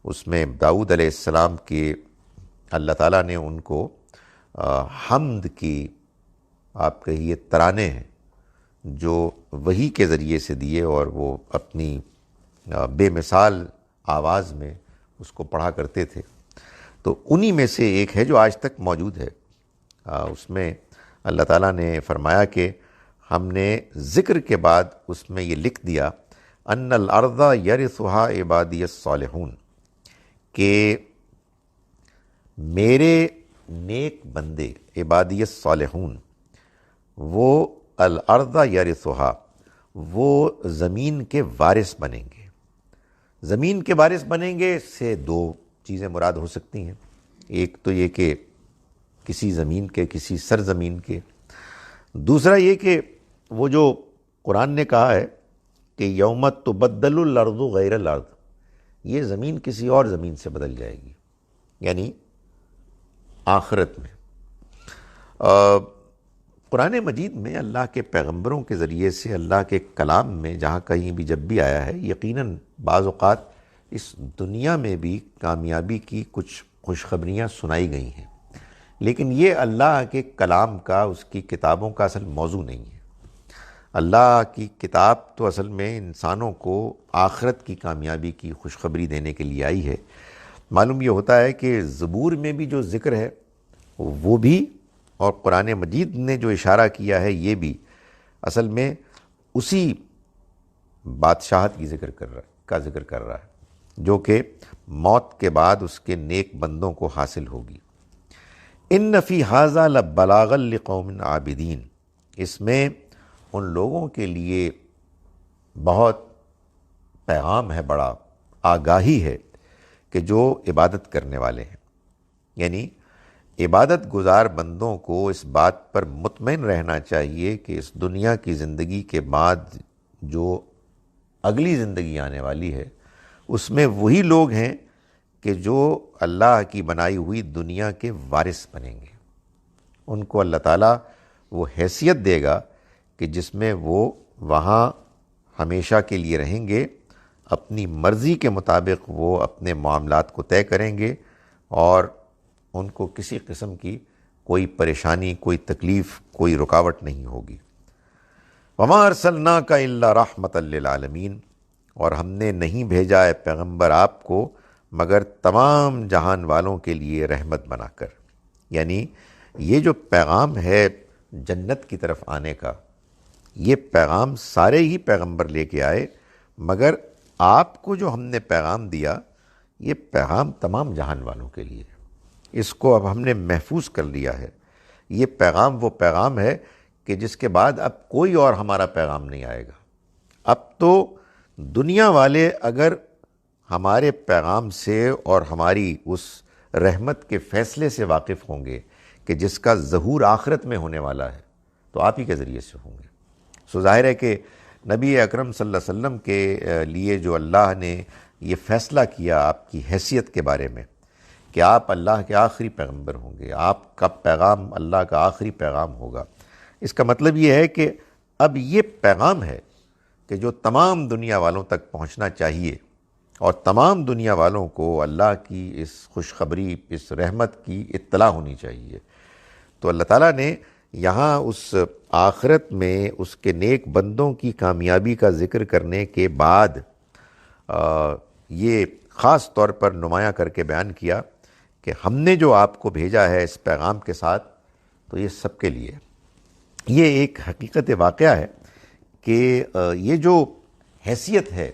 اس میں داؤد علیہ السلام کے اللہ تعالیٰ نے ان کو حمد کی، آپ کہیے ترانے ہیں جو وحی کے ذریعے سے دیے، اور وہ اپنی بے مثال آواز میں اس کو پڑھا کرتے تھے۔ تو انہی میں سے ایک ہے جو آج تک موجود ہے۔ اس میں اللہ تعالیٰ نے فرمایا کہ ہم نے ذکر کے بعد اس میں یہ لکھ دیا، ان الارض یرثھا عبادی الصالحون، کہ میرے نیک بندے، عبادی الصالحون، وہ الارض یرثھا، وہ زمین کے وارث بنیں گے۔ زمین کے وارث بنیں گے سے دو چیزیں مراد ہو سکتی ہیں، ایک تو یہ کہ کسی زمین کے، کسی سرزمین کے، دوسرا یہ کہ وہ جو قرآن نے کہا ہے کہ یوم تبدل الارض غیر الارض، یہ زمین کسی اور زمین سے بدل جائے گی، یعنی آخرت میں۔ قرآن مجید میں اللہ کے پیغمبروں کے ذریعے سے اللہ کے کلام میں جہاں کہیں بھی جب بھی آیا ہے، یقیناً بعض اوقات اس دنیا میں بھی کامیابی کی کچھ خوشخبریاں سنائی گئی ہیں، لیکن یہ اللہ کے کلام کا، اس کی کتابوں کا اصل موضوع نہیں ہے۔ اللہ کی کتاب تو اصل میں انسانوں کو آخرت کی کامیابی کی خوشخبری دینے کے لیے آئی ہے۔ معلوم یہ ہوتا ہے کہ زبور میں بھی جو ذکر ہے وہ بھی، اور قرآن مجید نے جو اشارہ کیا ہے یہ بھی اصل میں اسی بادشاہت کی ذکر کر رہا ہے جو کہ موت کے بعد اس کے نیک بندوں کو حاصل ہوگی۔ ان فی ھذا لبلاغا لقوم عابدین، اس میں ان لوگوں کے لیے بہت پیغام ہے، بڑا آگاہی ہے کہ جو عبادت کرنے والے ہیں، یعنی عبادت گزار بندوں کو اس بات پر مطمئن رہنا چاہیے کہ اس دنیا کی زندگی کے بعد جو اگلی زندگی آنے والی ہے اس میں وہی لوگ ہیں کہ جو اللہ کی بنائی ہوئی دنیا کے وارث بنیں گے۔ ان کو اللہ تعالیٰ وہ حیثیت دے گا کہ جس میں وہ وہاں ہمیشہ کے لیے رہیں گے، اپنی مرضی کے مطابق وہ اپنے معاملات کو طے کریں گے، اور ان کو کسی قسم کی کوئی پریشانی، کوئی تکلیف، کوئی رکاوٹ نہیں ہوگی۔ وَمَا أَرْسَلْنَاكَ إِلَّا رَحْمَةً لِّلْعَالَمِينَ، اور ہم نے نہیں بھیجا اے پیغمبر آپ کو مگر تمام جہان والوں کے لیے رحمت بنا کر، یعنی یہ جو پیغام ہے جنت کی طرف آنے کا، یہ پیغام سارے ہی پیغمبر لے کے آئے، مگر آپ کو جو ہم نے پیغام دیا یہ پیغام تمام جہان والوں کے لیے، اس کو اب ہم نے محفوظ کر لیا ہے۔ یہ پیغام وہ پیغام ہے کہ جس کے بعد اب کوئی اور ہمارا پیغام نہیں آئے گا۔ اب تو دنیا والے اگر ہمارے پیغام سے اور ہماری اس رحمت کے فیصلے سے واقف ہوں گے کہ جس کا ظہور آخرت میں ہونے والا ہے، تو آپ ہی کے ذریعے سے ہوں گے۔ سو ظاہر ہے کہ نبی اکرم صلی اللہ علیہ وسلم کے لیے جو اللہ نے یہ فیصلہ کیا آپ کی حیثیت کے بارے میں کہ آپ اللہ کے آخری پیغمبر ہوں گے، آپ کا پیغام اللہ کا آخری پیغام ہوگا، اس کا مطلب یہ ہے کہ اب یہ پیغام ہے کہ جو تمام دنیا والوں تک پہنچنا چاہیے، اور تمام دنیا والوں کو اللہ کی اس خوشخبری، اس رحمت کی اطلاع ہونی چاہیے۔ تو اللہ تعالیٰ نے یہاں اس آخرت میں اس کے نیک بندوں کی کامیابی کا ذکر کرنے کے بعد یہ خاص طور پر نمایاں کر کے بیان کیا کہ ہم نے جو آپ کو بھیجا ہے اس پیغام کے ساتھ، تو یہ سب کے لیے۔ یہ ایک حقیقت واقعہ ہے کہ یہ جو حیثیت ہے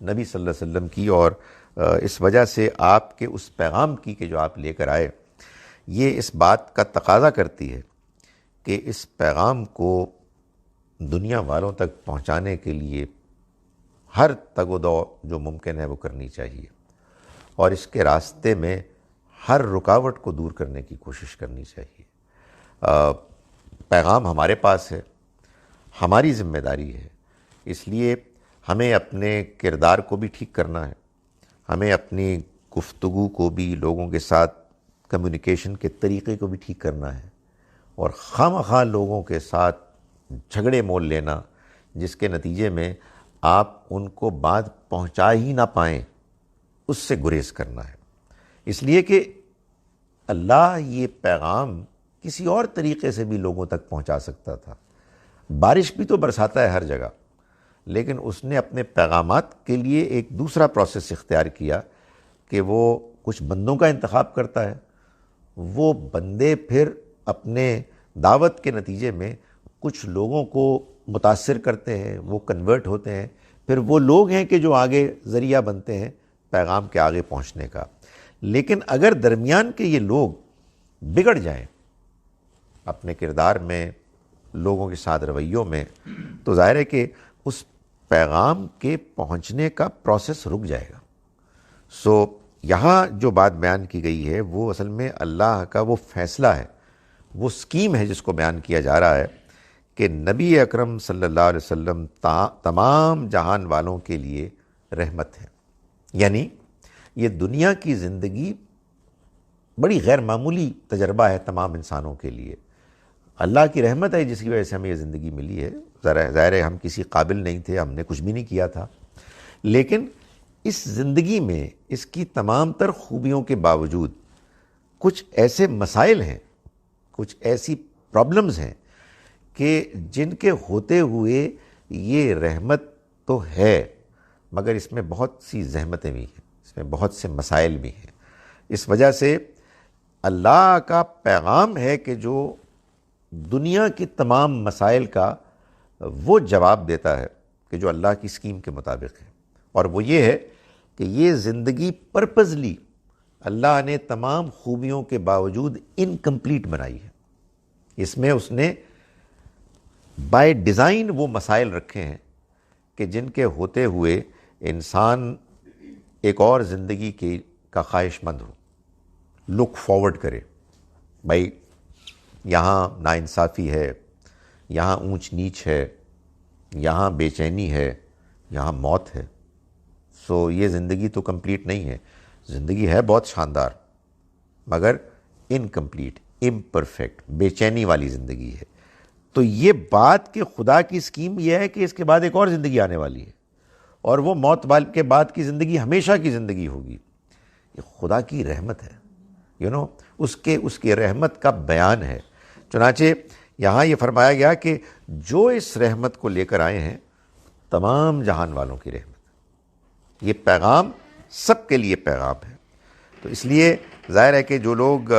نبی صلی اللہ علیہ وسلم کی، اور اس وجہ سے آپ کے اس پیغام کی کہ جو آپ لے کر آئے، یہ اس بات کا تقاضا کرتی ہے کہ اس پیغام کو دنیا والوں تک پہنچانے کے لیے ہر تگ و دو جو ممکن ہے وہ کرنی چاہیے، اور اس کے راستے میں ہر رکاوٹ کو دور کرنے کی کوشش کرنی چاہیے۔ پیغام ہمارے پاس ہے، ہماری ذمہ داری ہے، اس لیے ہمیں اپنے کردار کو بھی ٹھیک کرنا ہے، ہمیں اپنی گفتگو کو بھی، لوگوں کے ساتھ کمیونیکیشن کے طریقے کو بھی ٹھیک کرنا ہے، اور خواہ لوگوں کے ساتھ جھگڑے مول لینا جس کے نتیجے میں آپ ان کو بات پہنچا ہی نہ پائیں، اس سے گریز کرنا ہے۔ اس لیے کہ اللہ یہ پیغام کسی اور طریقے سے بھی لوگوں تک پہنچا سکتا تھا۔ بارش بھی تو برساتا ہے ہر جگہ، لیکن اس نے اپنے پیغامات کے لیے ایک دوسرا پروسیس اختیار کیا کہ وہ کچھ بندوں کا انتخاب کرتا ہے، وہ بندے پھر اپنے دعوت کے نتیجے میں کچھ لوگوں کو متاثر کرتے ہیں، وہ کنورٹ ہوتے ہیں، پھر وہ لوگ ہیں کہ جو آگے ذریعہ بنتے ہیں پیغام کے آگے پہنچنے کا۔ لیکن اگر درمیان کے یہ لوگ بگڑ جائیں اپنے کردار میں، لوگوں کے ساتھ رویوں میں، تو ظاہر ہے کہ اس پیغام کے پہنچنے کا پروسیس رک جائے گا۔ سو یہاں جو بات بیان کی گئی ہے وہ اصل میں اللہ کا وہ فیصلہ ہے، وہ سکیم ہے جس کو بیان کیا جا رہا ہے کہ نبی اکرم صلی اللہ علیہ وسلم تمام جہان والوں کے لیے رحمت ہے۔ یعنی یہ دنیا کی زندگی بڑی غیر معمولی تجربہ ہے تمام انسانوں کے لیے، اللہ کی رحمت ہے جس کی وجہ سے ہمیں یہ زندگی ملی ہے۔ ظاہر ہے ہم کسی قابل نہیں تھے، ہم نے کچھ بھی نہیں کیا تھا، لیکن اس زندگی میں اس کی تمام تر خوبیوں کے باوجود کچھ ایسے مسائل ہیں، کچھ ایسی پرابلمز ہیں کہ جن کے ہوتے ہوئے یہ رحمت تو ہے، مگر اس میں بہت سی زحمتیں بھی ہیں، اس میں بہت سے مسائل بھی ہیں۔ اس وجہ سے اللہ کا پیغام ہے کہ جو دنیا کی تمام مسائل کا وہ جواب دیتا ہے کہ جو اللہ کی اسکیم کے مطابق ہے، اور وہ یہ ہے کہ یہ زندگی پرپزلی اللہ نے تمام خوبیوں کے باوجود انکمپلیٹ بنائی ہے۔ اس میں اس نے بائی ڈیزائن وہ مسائل رکھے ہیں کہ جن کے ہوتے ہوئے انسان ایک اور زندگی کا خواہش مند ہو، لک فارورڈ کرے۔ بھائی یہاں ناانصافی ہے، یہاں اونچ نیچ ہے، یہاں بے چینی ہے، یہاں موت ہے۔ سو یہ زندگی تو کمپلیٹ نہیں ہے، زندگی ہے بہت شاندار مگر انکمپلیٹ، امپرفیکٹ، بے چینی والی زندگی ہے۔ تو یہ بات کہ خدا کی اسکیم یہ ہے کہ اس کے بعد ایک اور زندگی آنے والی ہے، اور وہ موت کے بعد کی زندگی ہمیشہ کی زندگی ہوگی۔ یہ خدا کی رحمت ہے، اس کی رحمت کا بیان ہے۔ چنانچہ یہاں یہ فرمایا گیا کہ جو اس رحمت کو لے کر آئے ہیں تمام جہان والوں کی رحمت، یہ پیغام سب کے لیے پیغام ہے۔ تو اس لیے ظاہر ہے کہ جو لوگ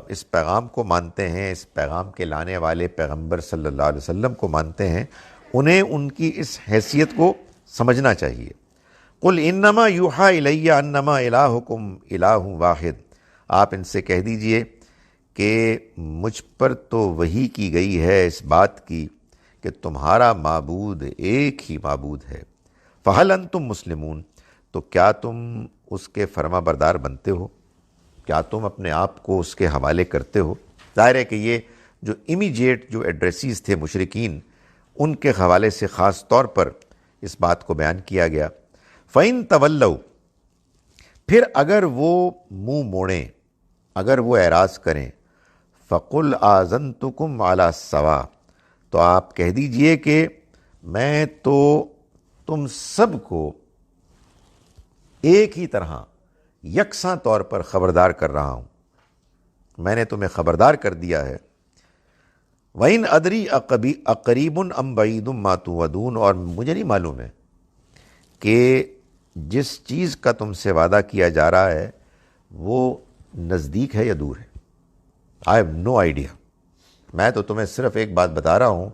اس پیغام کو مانتے ہیں، اس پیغام کے لانے والے پیغمبر صلی اللہ علیہ وسلم کو مانتے ہیں، انہیں ان کی اس حیثیت کو سمجھنا چاہیے۔ قل انما یوحی الی انما الہکم الہ واحد، آپ ان سے کہہ دیجئے کہ مجھ پر تو وحی کی گئی ہے اس بات کی کہ تمہارا معبود ایک ہی معبود ہے۔ فہل انتم مسلمون، تو کیا تم اس کے فرما بردار بنتے ہو؟ کیا تم اپنے آپ کو اس کے حوالے کرتے ہو؟ ظاہر ہے کہ یہ جو امیجیٹ جو ایڈریسیز تھے مشرکین، ان کے حوالے سے خاص طور پر اس بات کو بیان کیا گیا۔ فَإِن تَوَلَّوْا، پھر اگر وہ منہ موڑیں، اگر وہ اعراض کریں، فَقُلْ آذَنْتُكُمْ عَلَى السَّوَاءِ، تو آپ کہہ دیجئے کہ میں تو تم سب کو ایک ہی طرح یکساں طور پر خبردار کر رہا ہوں، میں نے تمہیں خبردار کر دیا ہے۔ وَإِنْ أَدْرِي أَقَرِيبٌ أَمْ بَعِيدٌ مَا تُوعَدُونَ، اور مجھے نہیں معلوم ہے کہ جس چیز کا تم سے وعدہ کیا جا رہا ہے وہ نزدیک ہے یا دور ہے۔ I have no idea، میں تو تمہیں صرف ایک بات بتا رہا ہوں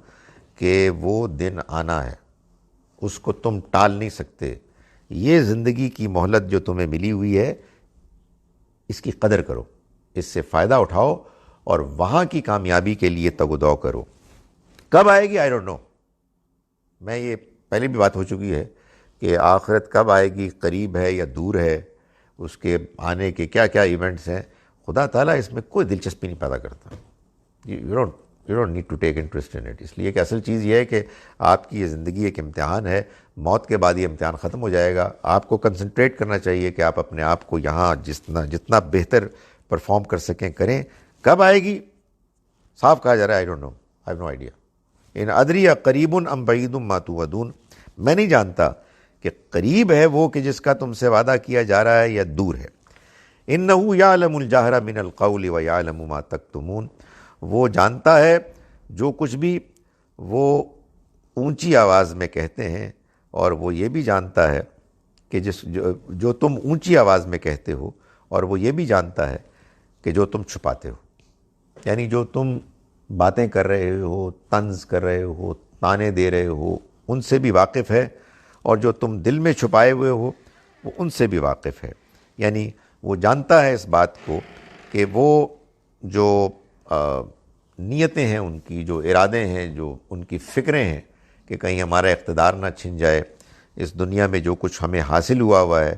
کہ وہ دن آنا ہے، اس کو تم ٹال نہیں سکتے۔ یہ زندگی کی مہلت جو تمہیں ملی ہوئی ہے، اس کی قدر کرو، اس سے فائدہ اٹھاؤ اور وہاں کی کامیابی کے لیے تگ و دو کرو۔ کب آئے گی آئی ڈونٹ نو، میں یہ پہلے بھی بات ہو چکی ہے کہ آخرت کب آئے گی، قریب ہے یا دور ہے، اس کے آنے کے کیا کیا ایونٹس ہیں، خدا تعالیٰ اس میں کوئی دلچسپی نہیں پیدا کرتا۔ You don't need to take interest in it, اس لیے کہ اصل چیز یہ ہے کہ آپ کی یہ زندگی ایک امتحان ہے، موت کے بعد یہ امتحان ختم ہو جائے گا۔ آپ کو کنسنٹریٹ کرنا چاہیے کہ آپ اپنے آپ کو یہاں جتنا بہتر پرفارم کر سکیں کریں۔ کب آئے گی صاف کہا جا رہا ہے، I don't know, I have no idea. ان ادری قریب ام بعید ما توعدون، میں نہیں جانتا کہ قریب ہے وہ کہ جس کا تم سے وعدہ کیا جا رہا ہے یا دور ہے۔ انہ یعلم الجہر من القول ویعلم ما تکتمون، وہ جانتا ہے جو کچھ بھی وہ اونچی آواز میں کہتے ہیں، اور وہ یہ بھی جانتا ہے کہ جو تم اونچی آواز میں کہتے ہو، اور وہ یہ بھی جانتا ہے کہ جو تم چھپاتے ہو، یعنی جو تم باتیں کر رہے ہو، طنز کر رہے ہو، تانے دے رہے ہو، ان سے بھی واقف ہے، اور جو تم دل میں چھپائے ہوئے ہو وہ ان سے بھی واقف ہے۔ یعنی وہ جانتا ہے اس بات کو کہ وہ جو نیتیں ہیں ان کی، جو ارادے ہیں، جو ان کی فکریں ہیں کہ کہیں ہمارا اقتدار نہ چھن جائے، اس دنیا میں جو کچھ ہمیں حاصل ہوا ہے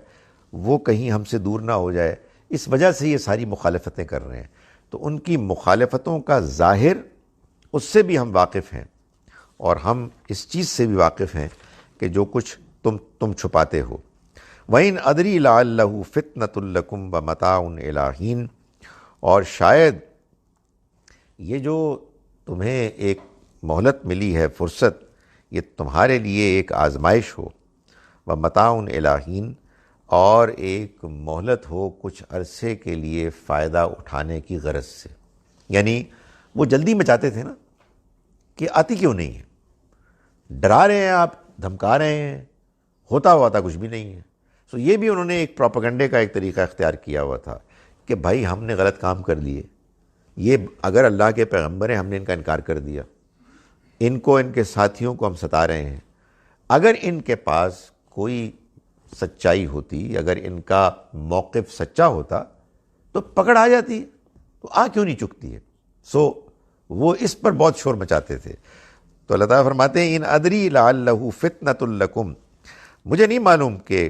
وہ کہیں ہم سے دور نہ ہو جائے، اس وجہ سے یہ ساری مخالفتیں کر رہے ہیں۔ تو ان کی مخالفتوں کا ظاہر اس سے بھی ہم واقف ہیں، اور ہم اس چیز سے بھی واقف ہیں کہ جو کچھ تم چھپاتے ہو۔ وَإِنْ أَدْرِي لَعَلَّهُ فِتْنَةٌ لَكُمْ وَمَتَاعٌ إِلَىٰ حِينٍ، اور شاید یہ جو تمہیں ایک مہلت ملی ہے، فرصت، یہ تمہارے لیے ایک آزمائش ہو، وَمَتَاعٌ إِلَىٰ حِينٍ، اور ایک مہلت ہو کچھ عرصے کے لیے فائدہ اٹھانے کی غرض سے۔ یعنی وہ جلدی میں چاہتے تھے نا کہ آتی کیوں نہیں ہے، ڈرا رہے ہیں آپ، دھمکا رہے ہیں، ہوتا ہوا تھا کچھ بھی نہیں ہے۔ سو یہ بھی انہوں نے ایک پروپیگنڈے کا ایک طریقہ اختیار کیا ہوا تھا کہ بھائی ہم نے غلط کام کر لیے، یہ اگر اللہ کے پیغمبر ہیں، ہم نے ان کا انکار کر دیا، ان کو، ان کے ساتھیوں کو ہم ستا رہے ہیں، اگر ان کے پاس کوئی سچائی ہوتی، اگر ان کا موقف سچا ہوتا تو پکڑ آ جاتی، تو آ کیوں نہیں چکتی ہے؟ سو وہ اس پر بہت شور مچاتے تھے۔ تو اللہ تعالیٰ فرماتے ہیں ان ادری لعلہ فتنۃ لکم، مجھے نہیں معلوم کہ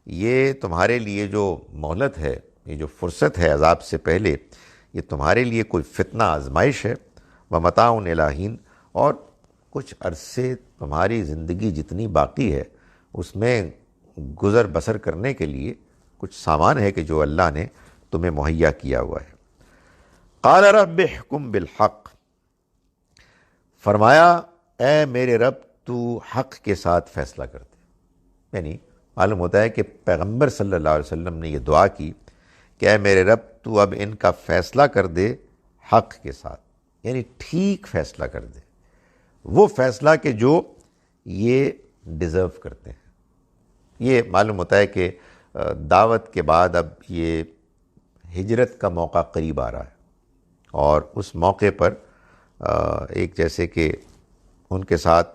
یہ تمہارے لیے جو مہلت ہے، یہ جو فرصت ہے عذاب سے پہلے، یہ تمہارے لیے کوئی فتنہ آزمائش ہے، ومتاع الی حین، اور کچھ عرصے تمہاری زندگی جتنی باقی ہے اس میں گزر بسر کرنے کے لیے کچھ سامان ہے کہ جو اللہ نے تمہیں مہیا کیا ہوا ہے۔ قال رب احکم بالحق، فرمایا اے میرے رب تو حق کے ساتھ فیصلہ کر دے۔ یعنی معلوم ہوتا ہے کہ پیغمبر صلی اللہ علیہ وسلم نے یہ دعا کی کہ اے میرے رب تو اب ان کا فیصلہ کر دے حق کے ساتھ، یعنی ٹھیک فیصلہ کر دے، وہ فیصلہ کہ جو یہ ڈیزرو کرتے ہیں۔ یہ معلوم ہوتا ہے کہ دعوت کے بعد اب یہ ہجرت کا موقع قریب آ رہا ہے، اور اس موقع پر ایک جیسے کہ ان کے ساتھ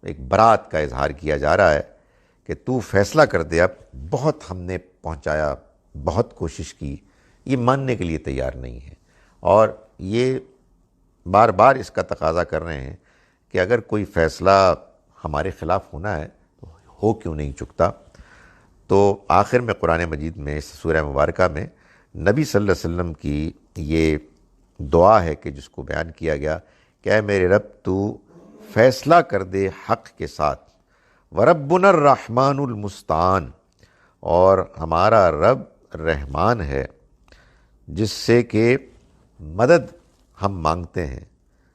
ایک برات کا اظہار کیا جا رہا ہے کہ تو فیصلہ کر دے، اب بہت ہم نے پہنچایا، بہت کوشش کی، یہ ماننے کے لیے تیار نہیں ہے، اور یہ بار بار اس کا تقاضا کر رہے ہیں کہ اگر کوئی فیصلہ ہمارے خلاف ہونا ہے تو ہو کیوں نہیں چکتا۔ تو آخر میں قرآن مجید میں اس سورہ مبارکہ میں نبی صلی اللہ علیہ وسلم کی یہ دعا ہے کہ جس کو بیان کیا گیا کہ اے میرے رب تو فیصلہ کر دے حق کے ساتھ، وَرَبُّنَا الرَّحْمَنُ الْمُسْتَعَانُ، اور ہمارا رب رحمان ہے جس سے کہ مدد ہم مانگتے ہیں،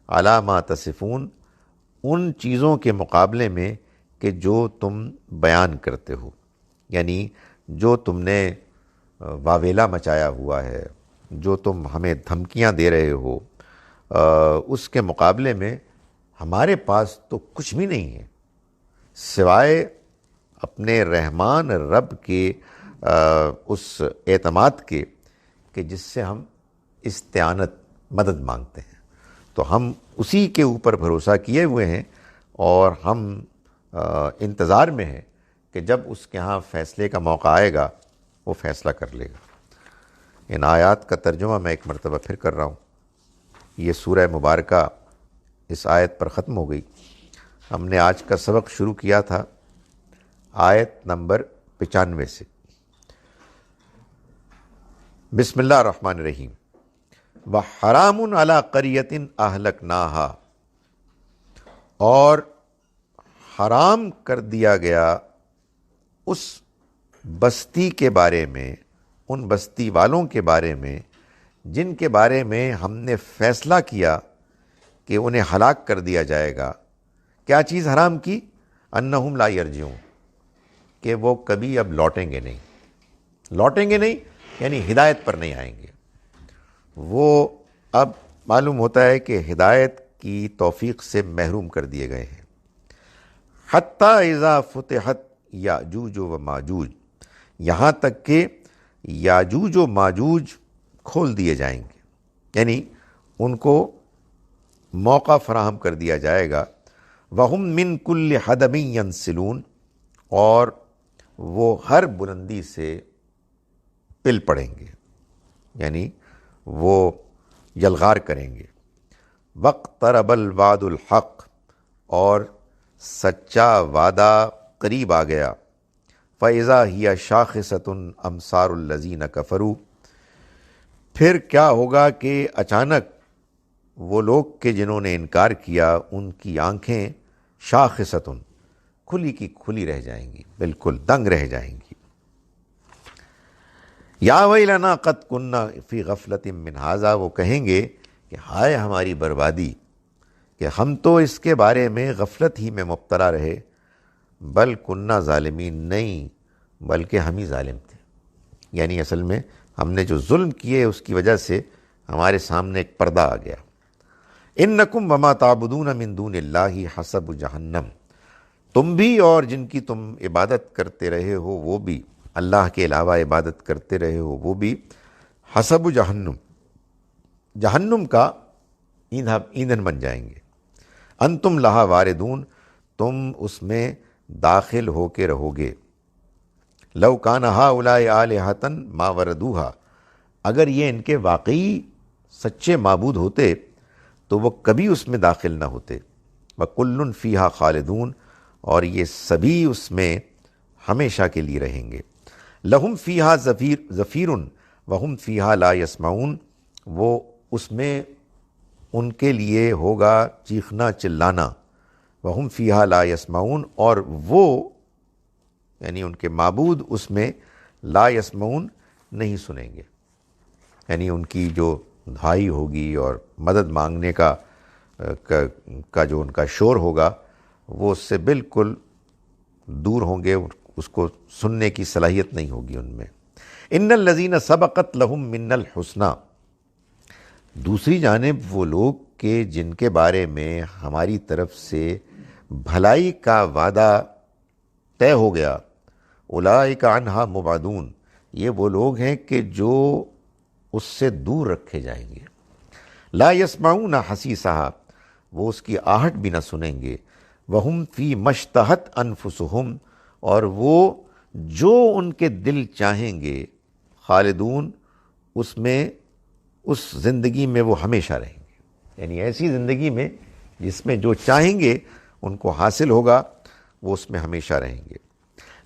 عَلَىٰ مَا تَصِفُونَ، ان چیزوں کے مقابلے میں کہ جو تم بیان کرتے ہو، یعنی جو تم نے واویلا مچایا ہوا ہے، جو تم ہمیں دھمکیاں دے رہے ہو، اس کے مقابلے میں ہمارے پاس تو کچھ بھی نہیں ہے سوائے اپنے رحمان رب کے اس اعتماد کے کہ جس سے ہم استعانت مدد مانگتے ہیں۔ تو ہم اسی کے اوپر بھروسہ کیے ہوئے ہیں، اور ہم انتظار میں ہیں کہ جب اس کے ہاں فیصلے کا موقع آئے گا وہ فیصلہ کر لے گا۔ ان آیات کا ترجمہ میں ایک مرتبہ پھر کر رہا ہوں۔ یہ سورہ مبارکہ اس آیت پر ختم ہو گئی۔ ہم نے آج کا سبق شروع کیا تھا آیت نمبر 95 سے۔ بسم اللہ الرحمن الرحیم۔ وَحَرَامٌ عَلَىٰ قَرْيَةٍ أَهْلَكْنَاهَا، اور حرام کر دیا گیا اس بستی کے بارے میں، ان بستی والوں کے بارے میں جن کے بارے میں ہم نے فیصلہ کیا کہ انہیں ہلاک کر دیا جائے گا۔ کیا چیز حرام کی؟ انہم لا یرجعون، کہ وہ کبھی اب لوٹیں گے نہیں، لوٹیں گے نہیں یعنی ہدایت پر نہیں آئیں گے۔ وہ اب معلوم ہوتا ہے کہ ہدایت کی توفیق سے محروم کر دیے گئے ہیں۔ حتیٰ اذا فتحت یاجوج و ماجوج، یہاں تک کہ یاجوج و ماجوج کھول دیے جائیں گے، یعنی ان کو موقع فراہم کر دیا جائے گا۔ وَهُم مِّن كُلِّ حَدَبٍ يَنسِلُونَ، اور وہ ہر بلندی سے پل پڑیں گے، یعنی وہ یلغار کریں گے۔ وَاقْتَرَبَ الْوَعْدُ الْحَقُّ، اور سچا وعدہ قریب آ گیا۔ فَإِذَا هِيَ شَاخِصَةٌ أَبْصَارُ الَّذِينَ كَفَرُوا، پھر کیا ہوگا کہ اچانک وہ لوگ کہ جنہوں نے انکار کیا ان کی آنکھیں شاخصتن، کھلی کی کھلی رہ جائیں گی، بالکل دنگ رہ جائیں گی۔ یا ویلنا قد کننا فی غفلۃ من ھذا، وہ کہیں گے کہ ہائے ہماری بربادی کہ ہم تو اس کے بارے میں غفلت ہی میں مبتلا رہے، بل کننا ظالمین، نہیں بلکہ ہم ہی ظالم تھے، یعنی اصل میں ہم نے جو ظلم کیے اس کی وجہ سے ہمارے سامنے ایک پردہ آ گیا۔ انکم وما تعبدون من دون اللہ حسب جہنم، تم بھی اور جن کی تم عبادت کرتے رہے ہو وہ بھی، اللہ کے علاوہ عبادت کرتے رہے ہو وہ بھی، حسب جہنم، جہنم کا ایندھن بن جائیں گے۔ انتم لہا واردون، تم اس میں داخل ہو کے رہو گے۔ لو کان ہؤلاء آلہۃ ما وردوہا، اگر یہ ان کے واقعی سچے معبود ہوتے تو وہ کبھی اس میں داخل نہ ہوتے۔ وَكُلٌّ فِيهَا خالدون، اور یہ سبھی اس میں ہمیشہ کے لیے رہیں گے۔ لَهُمْ فِيهَا زَفِيرٌ وَهُمْ فِيهَا لَا يَسْمَعُونَ، وہ اس میں ان کے لیے ہوگا چیخنا چلانا، وَهُمْ فِيهَا لَا يَسْمَعُونَ، اور وہ یعنی ان کے معبود اس میں لا یسمعون، نہیں سنیں گے، یعنی ان کی جو دھائی ہوگی اور مدد مانگنے کا جو ان کا شور ہوگا وہ اس سے بالکل دور ہوں گے، اس کو سننے کی صلاحیت نہیں ہوگی ان میں۔ ان الذین سبقت لہم من الحسنی، دوسری جانب وہ لوگ کہ جن کے بارے میں ہماری طرف سے بھلائی کا وعدہ طے ہو گیا، اولئک عنہا مبعدون، یہ وہ لوگ ہیں کہ جو اس سے دور رکھے جائیں گے۔ لا یسمعون حسیسہا، وہ اس کی آہٹ بھی نہ سنیں گے، وہم فی مشتہت انفسہم، اور وہ جو ان کے دل چاہیں گے، خالدون، اس میں، اس زندگی میں وہ ہمیشہ رہیں گے، یعنی ایسی زندگی میں جس میں جو چاہیں گے ان کو حاصل ہوگا، وہ اس میں ہمیشہ رہیں گے۔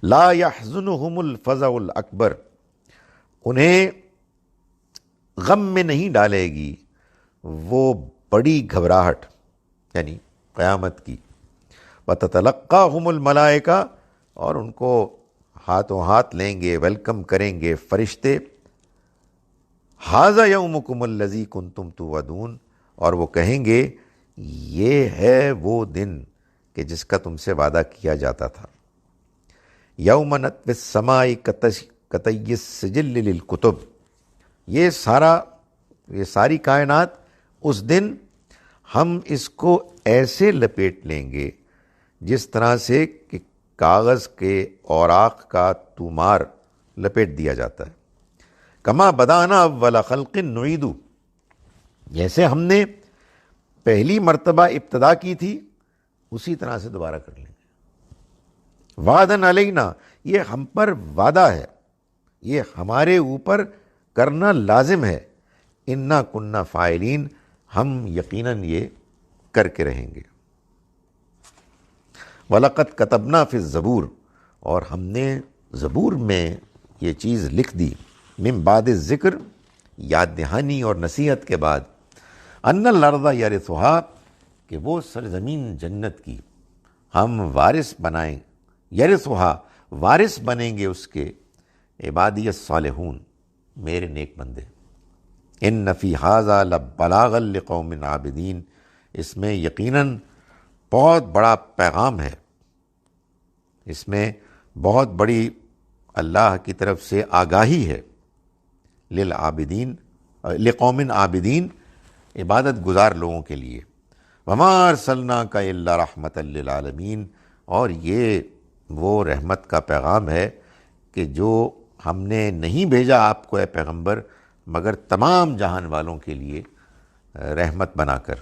لا یحزنہم الفزع الاکبر، انہیں غم میں نہیں ڈالے گی وہ بڑی گھبراہٹ، یعنی قیامت کی۔ وَتَتَلَقَّاهُمُ الْمَلَائِکَہ، اور ان کو ہاتھوں ہاتھ لیں گے، ویلکم کریں گے فرشتے۔ هَذَا يَوْمُكُمُ الَّذِي كُنْتُمْ تُوعَدُونَ، اور وہ کہیں گے یہ ہے وہ دن کہ جس کا تم سے وعدہ کیا جاتا تھا۔ یوم نطوی السماء کطی السجل للکتب، یہ ساری کائنات اس دن ہم اس کو ایسے لپیٹ لیں گے جس طرح سے کہ کاغذ کے اوراق کا طومار لپیٹ دیا جاتا ہے۔ کما بدانا اول خلق نعید، جیسے ہم نے پہلی مرتبہ ابتدا کی تھی اسی طرح سے دوبارہ کر لیں گے۔ وعدن علینا، یہ ہم پر وعدہ ہے، یہ ہمارے اوپر کرنا لازم ہے۔ انا کننا فاعلین، ہم یقیناً یہ کر کے رہیں گے۔ وَلَقَدْ كَتَبْنَا فِي الزَّبُورِ، اور ہم نے زبور میں یہ چیز لکھ دی، من بعد الذکر، یاد دہانی اور نصیحت کے بعد، ان الارض یرثھا، کہ وہ سرزمین جنت کی ہم وارث بنائیں، یرثھا، وارث بنیں گے اس کے، عبادی الصالحون، میرے نیک بندے۔ ان فی ھذا لبلاغا لقوم عابدین، اس میں یقیناً بہت بڑا پیغام ہے، اس میں بہت بڑی اللہ کی طرف سے آگاہی ہے، للعابدین، لقوم عابدین، عبادت گزار لوگوں کے لیے۔ وما ارسلناک الا رحمۃ للعالمین، اور یہ وہ رحمت کا پیغام ہے کہ جو ہم نے نہیں بھیجا آپ کو اے پیغمبر مگر تمام جہان والوں کے لیے رحمت بنا کر۔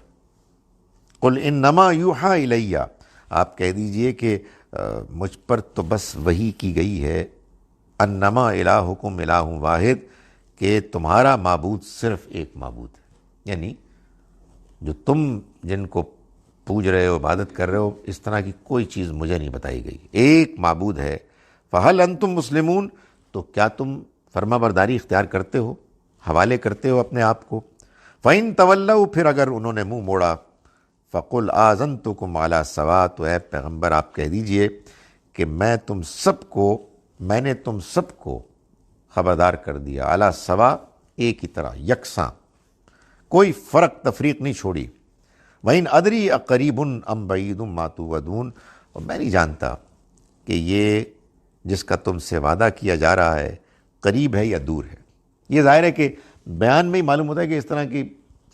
قل انما یوحی الیہ، آپ کہہ دیجئے کہ مجھ پر تو بس وحی کی گئی ہے، انما الہکم الہ واحد، کہ تمہارا معبود صرف ایک معبود ہے، یعنی جو تم جن کو پوج رہے ہو، عبادت کر رہے ہو، اس طرح کی کوئی چیز مجھے نہیں بتائی گئی، ایک معبود ہے۔ فہل انتم مسلمون، تو کیا تم فرما برداری اختیار کرتے ہو، حوالے کرتے ہو اپنے آپ کو؟ فَإِن تَوَلَّوْا، پھر اگر انہوں نے منہ موڑا، فَقُلْ آذَنْتُكُمْ عَلَىٰ سَوَاءٍ، تو اے پیغمبر آپ کہہ دیجئے کہ میں نے تم سب کو خبردار کر دیا، عَلَىٰ سَوَاءٍ، ایک ہی طرح، یکساں، کوئی فرق تفریق نہیں چھوڑی۔ وَإِنْ أَدْرِي أَقَرِيبٌ أَمْ بَعِيدٌ مَا تُوعَدُونَ، اور میں نہیں جانتا کہ یہ جس کا تم سے وعدہ کیا جا رہا ہے قریب ہے یا دور ہے۔ یہ ظاہر ہے کہ بیان میں ہی معلوم ہوتا ہے کہ اس طرح کی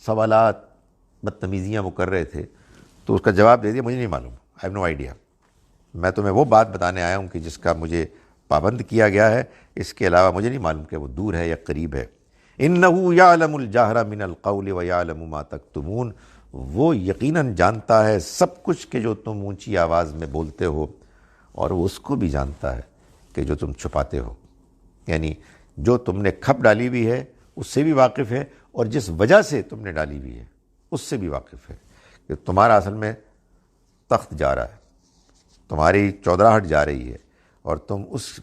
سوالات، بدتمیزیاں وہ کر رہے تھے، تو اس کا جواب دے دیا مجھے نہیں معلوم، I have no idea، میں تمہیں وہ بات بتانے آیا ہوں کہ جس کا مجھے پابند کیا گیا ہے، اس کے علاوہ مجھے نہیں معلوم کہ وہ دور ہے یا قریب ہے۔ إِنَّهُ يَعْلَمُ الْجَهْرَ مِنَ الْقَوْلِ وَيَعْلَمُ مَا تَكْتُمُونَ، وہ یقیناً جانتا ہے سب کچھ کہ جو تم اونچی آواز میں بولتے ہو، اور وہ اس کو بھی جانتا ہے کہ جو تم چھپاتے ہو، یعنی جو تم نے کھپ ڈالی ہوئی ہے اس سے بھی واقف ہے، اور جس وجہ سے تم نے ڈالی ہوئی ہے اس سے بھی واقف ہے، کہ تمہارا اصل میں تخت جا رہا ہے، تمہاری چودراہٹ جا رہی ہے، اور تم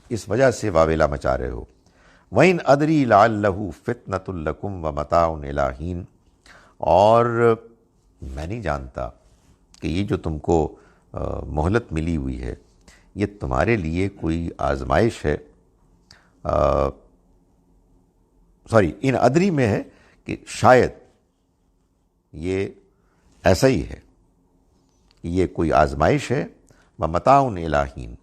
اس وجہ سے واویلا مچا رہے ہو۔ وَإِنْ أَدْرِي لَعَلَّهُ فِتْنَةٌ لَكُمْ وَمَتَاعٌ إِلَىٰ حِينٍ، اور میں نہیں جانتا کہ یہ جو تم کو مہلت ملی ہوئی ہے یہ تمہارے لیے کوئی آزمائش ہے، ان ادری میں ہے کہ شاید یہ ایسا ہی ہے، یہ کوئی آزمائش ہے، وَمَتَاعٌ إِلَىٰ حِينٍ،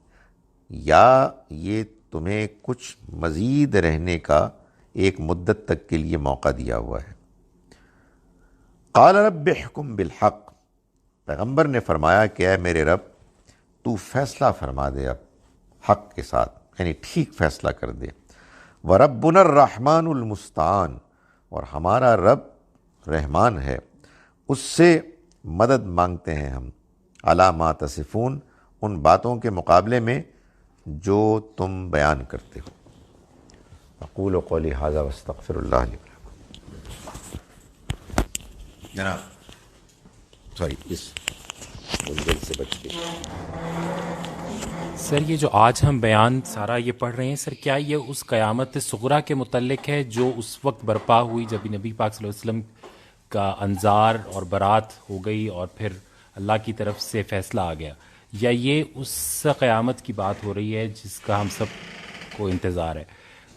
یا یہ تمہیں کچھ مزید رہنے کا ایک مدت تک کے لیے موقع دیا ہوا ہے۔ قَالَ رَبِّ احْكُم بِالْحَقِّ، پیغمبر نے فرمایا کہ اے میرے رب تو فیصلہ فرما دے اب حق کے ساتھ، یعنی ٹھیک فیصلہ کر دے۔ وَرَبُّنَا الرَّحْمَٰنُ الْمُسْتَعَانُ، اور ہمارا رب رحمان ہے، اس سے مدد مانگتے ہیں ہم، علی ما تصفون، ان باتوں کے مقابلے میں جو تم بیان کرتے ہو۔ اقول قولی ھذا واستغفر اللہ لی ولکم۔ جناب سوری، اس منزل سے بچ کے۔ سر یہ جو آج ہم بیان سارا یہ پڑھ رہے ہیں سر، کیا یہ اس قیامت صغریٰ کے متعلق ہے جو اس وقت برپا ہوئی جب نبی پاک صلی اللہ علیہ وسلم کا انظار اور برات ہو گئی اور پھر اللہ کی طرف سے فیصلہ آ گیا، یا یہ اس قیامت کی بات ہو رہی ہے جس کا ہم سب کو انتظار ہے؟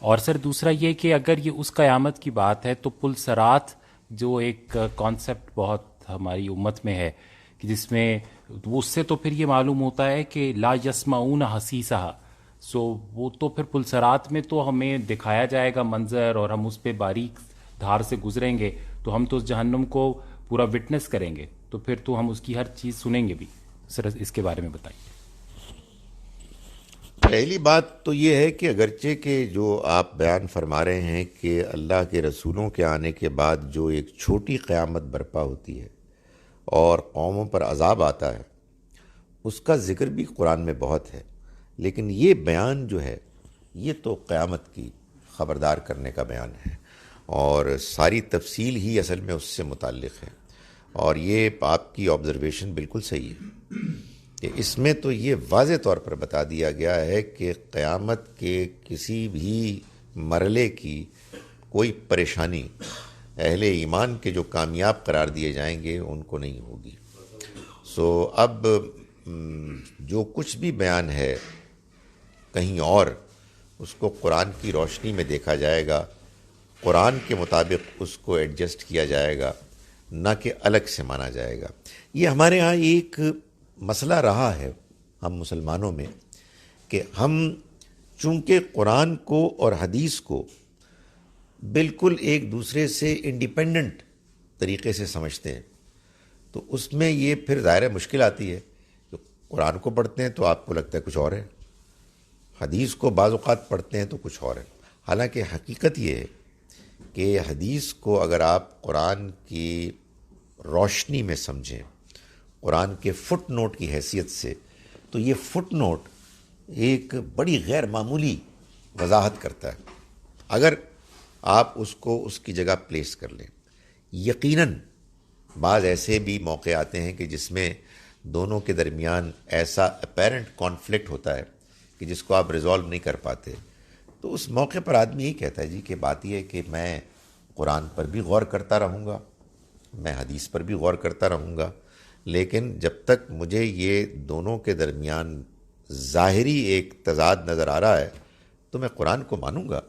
اور سر دوسرا یہ کہ اگر یہ اس قیامت کی بات ہے تو پل صراط جو ایک کانسیپٹ بہت ہماری امت میں ہے کہ جس میں اس سے تو پھر یہ معلوم ہوتا ہے کہ لا یسمعون حسیسہا، سو وہ تو پھر پل صراط میں تو ہمیں دکھایا جائے گا منظر اور ہم اس پہ باریک دھار سے گزریں گے، تو ہم تو اس جہنم کو پورا وٹنس کریں گے، تو پھر تو ہم اس کی ہر چیز سنیں گے بھی۔ سر اس کے بارے میں بتائیے۔ پہلی بات تو یہ ہے کہ اگرچہ کہ جو آپ بیان فرما رہے ہیں کہ اللہ کے رسولوں کے آنے کے بعد جو ایک چھوٹی قیامت برپا ہوتی ہے اور قوموں پر عذاب آتا ہے، اس کا ذکر بھی قرآن میں بہت ہے، لیکن یہ بیان جو ہے یہ تو قیامت کی خبردار کرنے کا بیان ہے، اور ساری تفصیل ہی اصل میں اس سے متعلق ہے۔ اور یہ آپ کی آبزرویشن بالکل صحیح ہے کہ اس میں تو یہ واضح طور پر بتا دیا گیا ہے کہ قیامت کے کسی بھی مرحلے کی کوئی پریشانی اہل ایمان کے جو کامیاب قرار دیے جائیں گے ان کو نہیں ہوگی۔ سو اب جو کچھ بھی بیان ہے کہیں اور، اس کو قرآن کی روشنی میں دیکھا جائے گا، قرآن کے مطابق اس کو ایڈجسٹ کیا جائے گا، نہ کہ الگ سے مانا جائے گا۔ یہ ہمارے ہاں ایک مسئلہ رہا ہے ہم مسلمانوں میں کہ ہم چونکہ قرآن کو اور حدیث کو بالکل ایک دوسرے سے انڈیپینڈنٹ طریقے سے سمجھتے ہیں، تو اس میں یہ پھر ظاہر مشکل آتی ہے کہ قرآن کو پڑھتے ہیں تو آپ کو لگتا ہے کچھ اور ہے، حدیث کو بعض اوقات پڑھتے ہیں تو کچھ اور ہے۔ حالانکہ حقیقت یہ ہے کہ حدیث کو اگر آپ قرآن کی روشنی میں سمجھیں، قرآن کے فٹ نوٹ کی حیثیت سے، تو یہ فٹ نوٹ ایک بڑی غیر معمولی وضاحت کرتا ہے اگر آپ اس کو اس کی جگہ پلیس کر لیں۔ یقیناً بعض ایسے بھی موقع آتے ہیں کہ جس میں دونوں کے درمیان ایسا اپیرنٹ کانفلکٹ ہوتا ہے کہ جس کو آپ ریزالو نہیں کر پاتے، تو اس موقع پر آدمی یہی کہتا ہے جی کہ بات یہ ہے کہ میں قرآن پر بھی غور کرتا رہوں گا، میں حدیث پر بھی غور کرتا رہوں گا، لیکن جب تک مجھے یہ دونوں کے درمیان ظاہری ایک تضاد نظر آ رہا ہے تو میں قرآن کو مانوں گا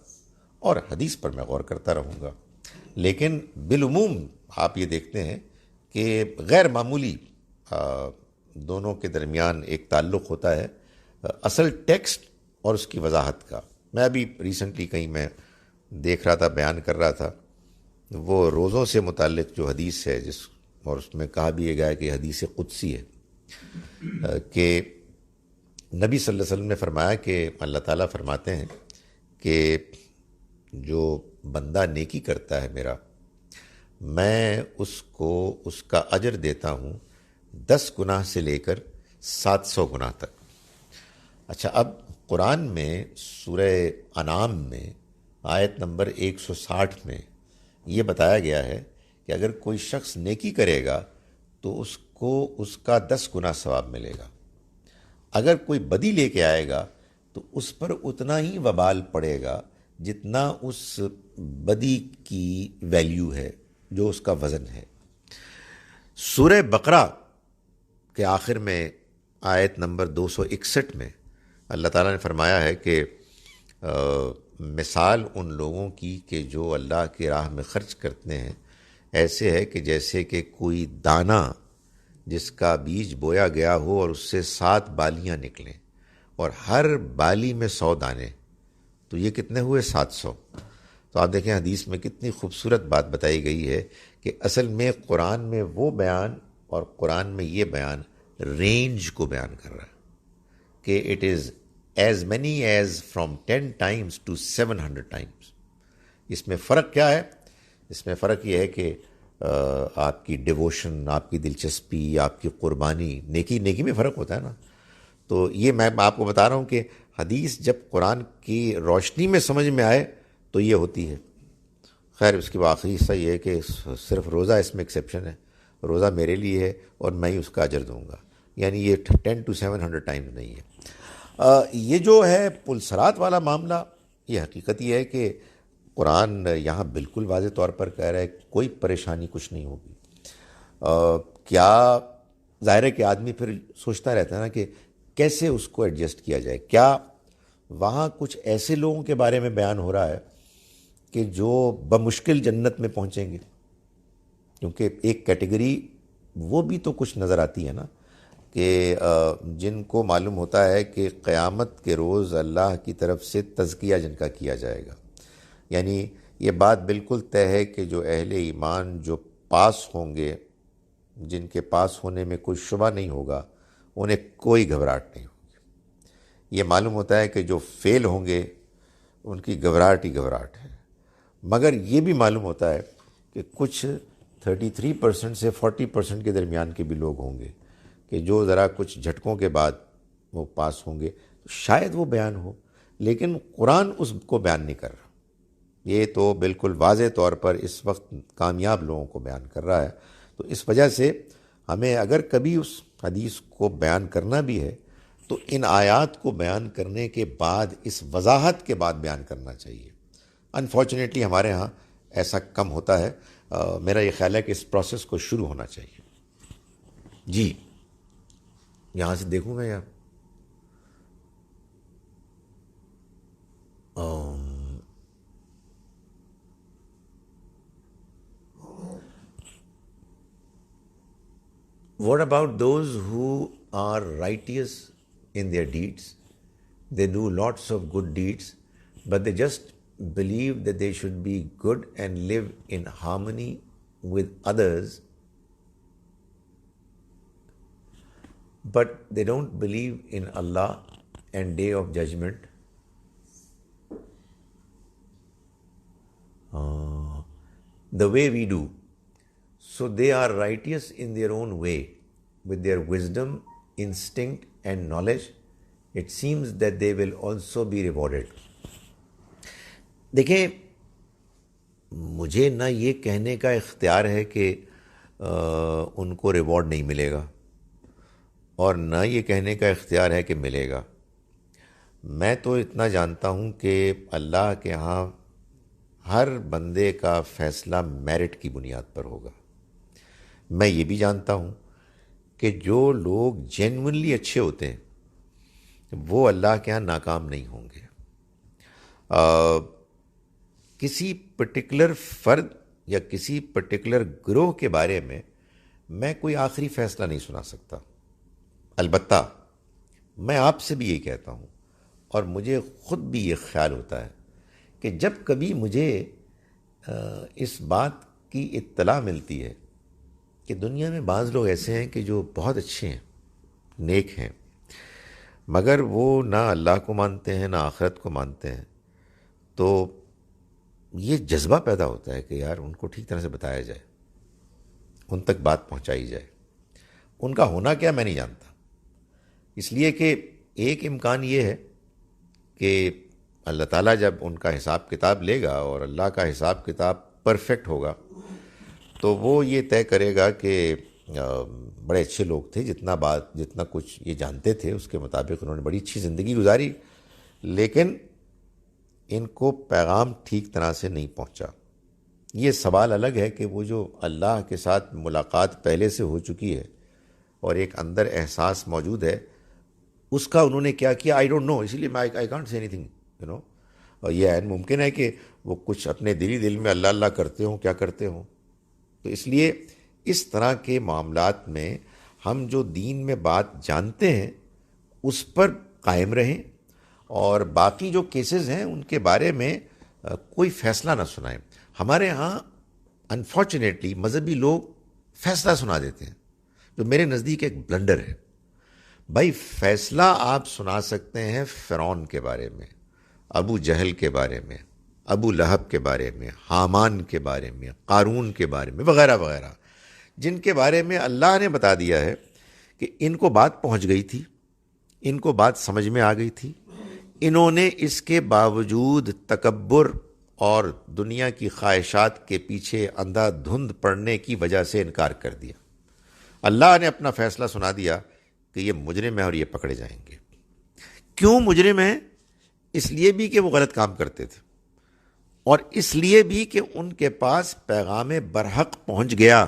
اور حدیث پر میں غور کرتا رہوں گا۔ لیکن بالعموم آپ یہ دیکھتے ہیں کہ غیر معمولی دونوں کے درمیان ایک تعلق ہوتا ہے اصل ٹیکسٹ اور اس کی وضاحت کا۔ میں ابھی ریسنٹلی کہیں میں دیکھ رہا تھا، بیان کر رہا تھا، وہ روزوں سے متعلق جو حدیث ہے اور اس میں کہا بھی گیا ہے کہ حدیث قدسی ہے کہ نبی صلی اللہ علیہ وسلم نے فرمایا کہ اللہ تعالیٰ فرماتے ہیں کہ جو بندہ نیکی کرتا ہے میرا، میں اس کو اس کا اجر دیتا ہوں 10 گناہ سے لے کر 700 گناہ تک۔ اچھا، اب قرآن میں سورہ انعام میں آیت نمبر 160 میں یہ بتایا گیا ہے کہ اگر کوئی شخص نیکی کرے گا تو اس کو اس کا 10 گنا ثواب ملے گا، اگر کوئی بدی لے کے آئے گا تو اس پر اتنا ہی وبال پڑے گا جتنا اس بدی کی ویلیو ہے، جو اس کا وزن ہے۔ سورہ بقرہ کے آخر میں آیت نمبر 261 میں اللہ تعالیٰ نے فرمایا ہے کہ مثال ان لوگوں کی کہ جو اللہ کی راہ میں خرچ کرتے ہیں ایسے ہے کہ جیسے کہ کوئی دانہ جس کا بیج بویا گیا ہو اور اس سے 7 بالیاں نکلیں اور ہر بالی میں 100 دانے، تو یہ کتنے ہوئے؟ 700۔ تو آپ دیکھیں حدیث میں کتنی خوبصورت بات بتائی گئی ہے کہ اصل میں قرآن میں وہ بیان اور قرآن میں یہ بیان رینج کو بیان کر رہا ہے کہ it is as many as from 10 times to 700 times۔ اس میں فرق کیا ہے اس میں فرق یہ ہے کہ آپ کی ڈیووشن، آپ کی دلچسپی، آپ کی قربانی، نیکی میں فرق ہوتا ہے نا. تو یہ میں آپ کو بتا رہا ہوں کہ حدیث جب قرآن کی روشنی میں سمجھ میں آئے تو یہ ہوتی ہے. خیر اس کے آخری حصہ یہ ہے کہ صرف روزہ اس میں ایکسیپشن ہے. روزہ میرے لیے ہے اور میں ہی اس کا اجر دوں گا، یعنی یہ 10 to 700 ٹائمز نہیں ہے. یہ جو ہے پلسرات والا معاملہ، یہ حقیقت یہ ہے کہ قرآن یہاں بالکل واضح طور پر کہہ رہا ہے کوئی پریشانی کچھ نہیں ہوگی. کیا ظاہر ہے کہ آدمی پھر سوچتا رہتا ہے نا کہ کیسے اس کو ایڈجسٹ کیا جائے. کیا وہاں کچھ ایسے لوگوں کے بارے میں بیان ہو رہا ہے کہ جو بمشکل جنت میں پہنچیں گے؟ کیونکہ ایک کیٹیگری وہ بھی تو کچھ نظر آتی ہے نا کہ جن کو معلوم ہوتا ہے کہ قیامت کے روز اللہ کی طرف سے تزکیہ جن کا کیا جائے گا. یعنی یہ بات بالکل طے ہے کہ جو اہل ایمان جو پاس ہوں گے، جن کے پاس ہونے میں کوئی شبہ نہیں ہوگا، انہیں کوئی گھبراہٹ نہیں ہوگی. یہ معلوم ہوتا ہے کہ جو فیل ہوں گے ان کی گھبراہٹ ہی گھبراہٹ ہے. مگر یہ بھی معلوم ہوتا ہے کہ کچھ 33% سے 40% کے درمیان کے بھی لوگ ہوں گے کہ جو ذرا کچھ جھٹکوں کے بعد وہ پاس ہوں گے. شاید وہ بیان ہو، لیکن قرآن اس کو بیان نہیں کر رہا. یہ تو بالکل واضح طور پر اس وقت کامیاب لوگوں کو بیان کر رہا ہے. تو اس وجہ سے ہمیں اگر کبھی اس حدیث کو بیان کرنا بھی ہے تو ان آیات کو بیان کرنے کے بعد، اس وضاحت کے بعد بیان کرنا چاہیے. انفارچونیٹلی ہمارے ہاں ایسا کم ہوتا ہے. میرا یہ خیال ہے کہ اس پروسیس کو شروع ہونا چاہیے. جی یہاں سے دیکھوں میں یا What about those who are righteous in their deeds? They do lots of good deeds, but they just believe that they should be good and live in harmony with others, but they don't believe in Allah and Day of Judgment. The way we do. So they are righteous in their own way, with their wisdom, instinct and knowledge. It seems that they will also be rewarded. دیکھیں مجھے نہ یہ کہنے کا اختیار ہے کہ ان کو ریوارڈ نہیں ملے گا، اور نہ یہ کہنے کا اختیار ہے کہ ملے گا. میں تو اتنا جانتا ہوں کہ اللہ کے ہاں ہر بندے کا فیصلہ میرٹ کی بنیاد پر ہوگا. میں یہ بھی جانتا ہوں کہ جو لوگ جینوئنلی اچھے ہوتے ہیں وہ اللہ کے ہاں ناکام نہیں ہوں گے. کسی پرٹیکولر فرد یا کسی پرٹیکولر گروہ کے بارے میں کوئی آخری فیصلہ نہیں سنا سکتا. البتہ میں آپ سے بھی یہی کہتا ہوں، اور مجھے خود بھی یہ خیال ہوتا ہے کہ جب کبھی مجھے اس بات کی اطلاع ملتی ہے کہ دنیا میں بعض لوگ ایسے ہیں کہ جو بہت اچھے ہیں، نیک ہیں، مگر وہ نہ اللہ کو مانتے ہیں نہ آخرت کو مانتے ہیں، تو یہ جذبہ پیدا ہوتا ہے کہ یار ان کو ٹھیک طرح سے بتایا جائے، ان تک بات پہنچائی جائے. ان کا ہونا کیا میں نہیں جانتا، اس لیے کہ ایک امکان یہ ہے کہ اللہ تعالیٰ جب ان کا حساب کتاب لے گا اور اللہ کا حساب کتاب پرفیکٹ ہوگا تو وہ یہ طے کرے گا کہ بڑے اچھے لوگ تھے، جتنا کچھ یہ جانتے تھے اس کے مطابق انہوں نے بڑی اچھی زندگی گزاری، لیکن ان کو پیغام ٹھیک طرح سے نہیں پہنچا. یہ سوال الگ ہے کہ وہ جو اللہ کے ساتھ ملاقات پہلے سے ہو چکی ہے اور ایک اندر احساس موجود ہے، اس کا انہوں نے کیا کیا آئی ڈونٹ نو. اسی لیے میں I can't say any thing اور یہ ممکن ہے کہ وہ کچھ اپنے دل میں اللہ اللہ کرتے ہوں، کیا کرتے ہوں. تو اس لیے اس طرح کے معاملات میں ہم جو دین میں بات جانتے ہیں اس پر قائم رہیں، اور باقی جو کیسز ہیں ان کے بارے میں کوئی فیصلہ نہ سنائیں. ہمارے ہاں انفارچونیٹلی مذہبی لوگ فیصلہ سنا دیتے ہیں، جو میرے نزدیک ایک بلنڈر ہے. بھائی فیصلہ آپ سنا سکتے ہیں فرعون کے بارے میں، ابو جہل کے بارے میں، ابو لہب کے بارے میں، حامان کے بارے میں، قارون کے بارے میں، وغیرہ وغیرہ، جن کے بارے میں اللہ نے بتا دیا ہے کہ ان کو بات پہنچ گئی تھی، ان کو بات سمجھ میں آ گئی تھی، انہوں نے اس کے باوجود تکبر اور دنیا کی خواہشات کے پیچھے اندھا دھند پڑنے کی وجہ سے انکار کر دیا۔ اللہ نے اپنا فیصلہ سنا دیا کہ یہ مجرم ہے اور یہ پکڑے جائیں گے۔ کیوں مجرم ہیں؟ اس لیے بھی کہ وہ غلط کام کرتے تھے، اور اس لیے بھی کہ ان کے پاس پیغام برحق پہنچ گیا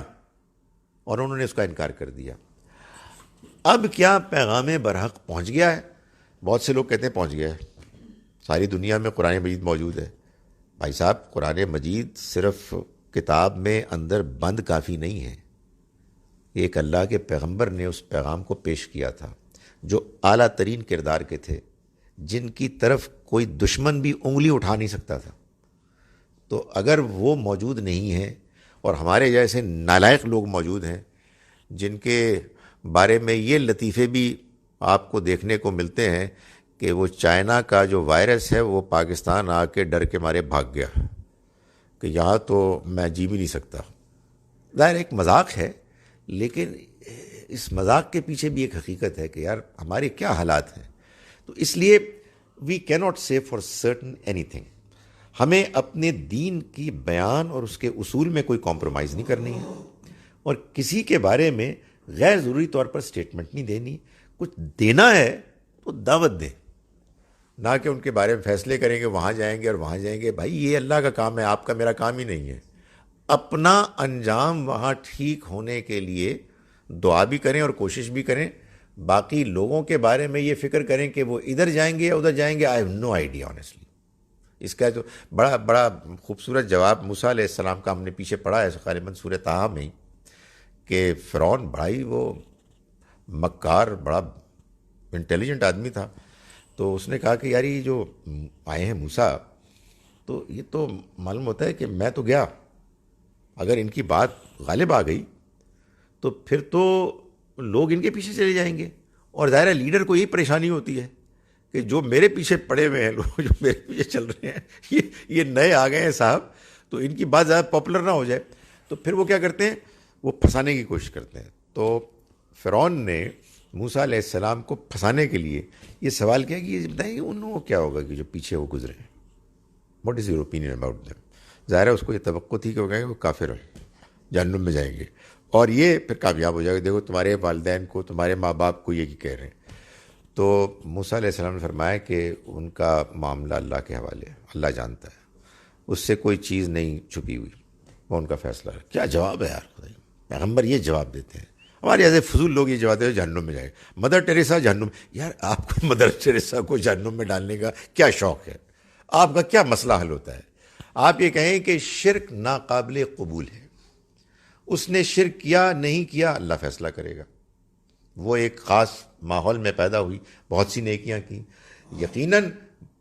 اور انہوں نے اس کا انکار کر دیا۔ اب کیا پیغام برحق پہنچ گیا ہے؟ بہت سے لوگ کہتے ہیں پہنچ گیا ہے، ساری دنیا میں قرآن مجید موجود ہے۔ بھائی صاحب، قرآن مجید صرف کتاب میں اندر بند کافی نہیں ہے، ایک اللہ کے پیغمبر نے اس پیغام کو پیش کیا تھا جو اعلیٰ ترین کردار کے تھے، جن کی طرف کوئی دشمن بھی انگلی اٹھا نہیں سکتا تھا۔ تو اگر وہ موجود نہیں ہیں اور ہمارے جیسے نالائق لوگ موجود ہیں جن کے بارے میں یہ لطیفے بھی آپ کو دیکھنے کو ملتے ہیں کہ وہ چائنا کا جو وائرس ہے وہ پاکستان آ کے ڈر کے مارے بھاگ گیا کہ یہاں تو میں جی بھی نہیں سکتا۔ ظاہر ایک مذاق ہے، لیکن اس مذاق کے پیچھے بھی ایک حقیقت ہے کہ یار ہمارے کیا حالات ہیں۔ تو اس لیے وی کی ناٹ سے فار سرٹن اینی تھنگ، ہمیں اپنے دین کی بیان اور اس کے اصول میں کوئی کمپرومائز نہیں کرنی ہے، اور کسی کے بارے میں غیر ضروری طور پر سٹیٹمنٹ نہیں دینی۔ کچھ دینا ہے تو دعوت دیں، نہ کہ ان کے بارے میں فیصلے کریں کہ وہاں جائیں گے اور وہاں جائیں گے۔ بھائی یہ اللہ کا کام ہے، آپ کا میرا کام ہی نہیں ہے۔ اپنا انجام وہاں ٹھیک ہونے کے لیے دعا بھی کریں اور کوشش بھی کریں، باقی لوگوں کے بارے میں یہ فکر کریں کہ وہ ادھر جائیں گے یا ادھر جائیں گے، I have no idea honestly. اس کا جو بڑا خوبصورت جواب موسیٰ علیہ السلام کا ہم نے پیچھے پڑھا ہے غالباً سورہ طٰہٰ میں، کہ فرعون بڑا ہی وہ مکار، بڑا انٹیلیجنٹ آدمی تھا، تو اس نے کہا کہ یار یہ جو آئے ہیں موسیٰ، تو یہ تو معلوم ہوتا ہے کہ میں تو گیا، اگر ان کی بات غالب آ گئی تو پھر تو لوگ ان کے پیچھے چلے جائیں گے، اور ظاہر لیڈر کو یہی پریشانی ہوتی ہے کہ جو میرے پیچھے پڑے ہوئے ہیں لوگ، جو میرے پیچھے چل رہے ہیں، یہ نئے آ گئے ہیں صاحب، تو ان کی بات زیادہ پاپولر نہ ہو جائے، تو پھر وہ کیا کرتے ہیں، وہ پھنسانے کی کوشش کرتے ہیں۔ تو فرعون نے موسیٰ علیہ السلام کو پھنسانے کے لیے یہ سوال کیا کہ یہ بتائیں ان لوگوں کو کیا ہوگا کہ جو پیچھے وہ گزرے ہیں، what is your opinion about them? ظاہر ہے اس کو یہ توقع تھی کہ وہ کہیں گے وہ کافر ہیں، جہنم میں جائیں گے، اور یہ پھر کامیاب ہو جائے گا، دیکھو تمہارے والدین کو، تمہارے ماں باپ کو یہ کہہ رہے ہیں۔ تو موسیٰ علیہ السلام نے فرمایا کہ ان کا معاملہ اللہ کے حوالے ہے، اللہ جانتا ہے، اس سے کوئی چیز نہیں چھپی ہوئی، وہ ان کا فیصلہ ہے۔ کیا جواب ہے یار، پیغمبر یہ جواب دیتے ہیں، ہمارے ایسے فضول لوگ یہ جواب دیتے ہیں جہنم میں جائے گا، مدر ٹیریسا جہنم۔ یار آپ کو مدر ٹیریسا کو جہنم میں ڈالنے کا کیا شوق ہے؟ آپ کا کیا مسئلہ حل ہوتا ہے؟ آپ یہ کہیں کہ شرک ناقابل قبول ہے، اس نے شرک کیا نہیں کیا اللہ فیصلہ کرے گا۔ وہ ایک خاص ماحول میں پیدا ہوئی، بہت سی نیکیاں کی، یقیناً